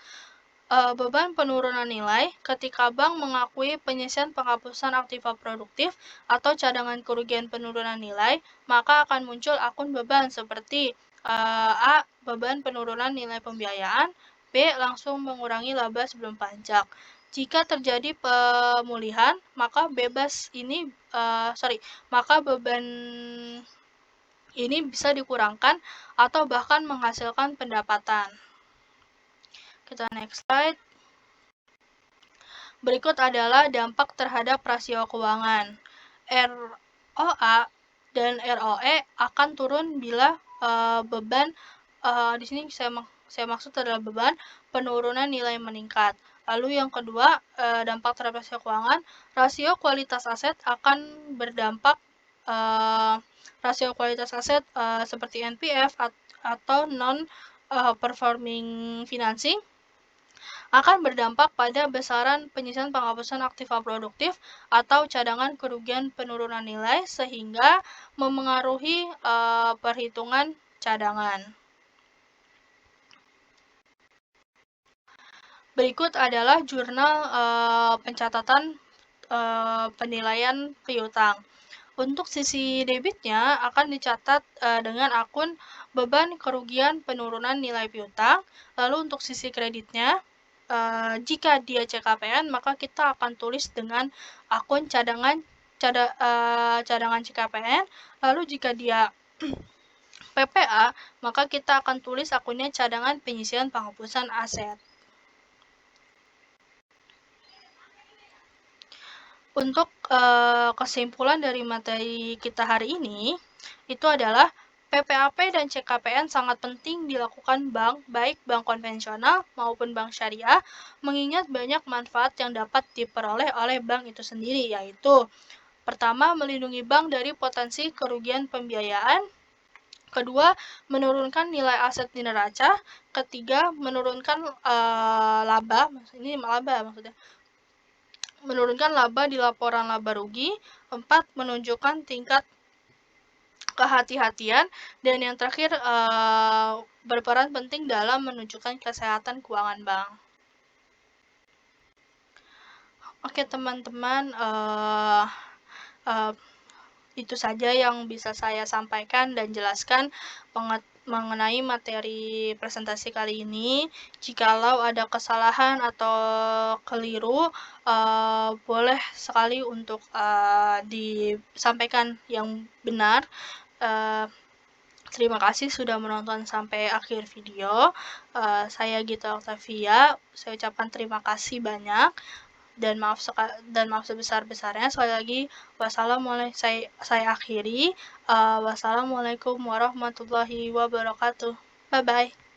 Beban penurunan nilai ketika bank mengakui penyisihan penghapusan aktiva produktif atau cadangan kerugian penurunan nilai, maka akan muncul akun beban seperti A. Beban penurunan nilai pembiayaan, B. Langsung mengurangi laba sebelum pajak. Jika terjadi pemulihan, maka maka beban ini bisa dikurangkan atau bahkan menghasilkan pendapatan. Kita next slide. Berikut adalah dampak terhadap rasio keuangan. ROA dan ROE akan turun bila beban di sini saya maksud adalah beban penurunan nilai meningkat. Lalu yang kedua, dampak terhadap rasio keuangan, rasio kualitas aset akan berdampak. Rasio kualitas aset seperti NPF atau non performing financing akan berdampak pada besaran penyisihan penghapusan aktiva produktif atau cadangan kerugian penurunan nilai sehingga memengaruhi perhitungan cadangan. Berikut adalah jurnal pencatatan penilaian piutang. Untuk sisi debitnya akan dicatat dengan akun beban kerugian penurunan nilai piutang. Lalu untuk sisi kreditnya, jika dia CKPN, maka kita akan tulis dengan akun cadangan CKPN. Lalu jika dia PPA, maka kita akan tulis akunnya cadangan penyisihan penghapusan aset. Untuk kesimpulan dari materi kita hari ini, itu adalah PPAP dan CKPN sangat penting dilakukan bank, baik bank konvensional maupun bank syariah, mengingat banyak manfaat yang dapat diperoleh oleh bank itu sendiri, yaitu pertama, melindungi bank dari potensi kerugian pembiayaan. Kedua, menurunkan nilai aset di neraca. Ketiga, menurunkan laba, maksudnya menurunkan laba di laporan laba rugi. 4, menunjukkan tingkat kehati-hatian. Dan yang terakhir, berperan penting dalam menunjukkan kesehatan keuangan bank. Oke teman-teman, itu saja yang bisa saya sampaikan dan jelaskan mengenai materi presentasi kali ini. Jikalau ada kesalahan atau keliru, boleh sekali untuk disampaikan yang benar. Terima kasih sudah menonton sampai akhir video. Saya Gita Octavia, saya ucapkan terima kasih banyak. Dan maaf sebesar-besarnya. Sekali lagi, wassalamualaikum. Saya akhiri. Wassalamualaikum warahmatullahi wabarakatuh. Bye bye.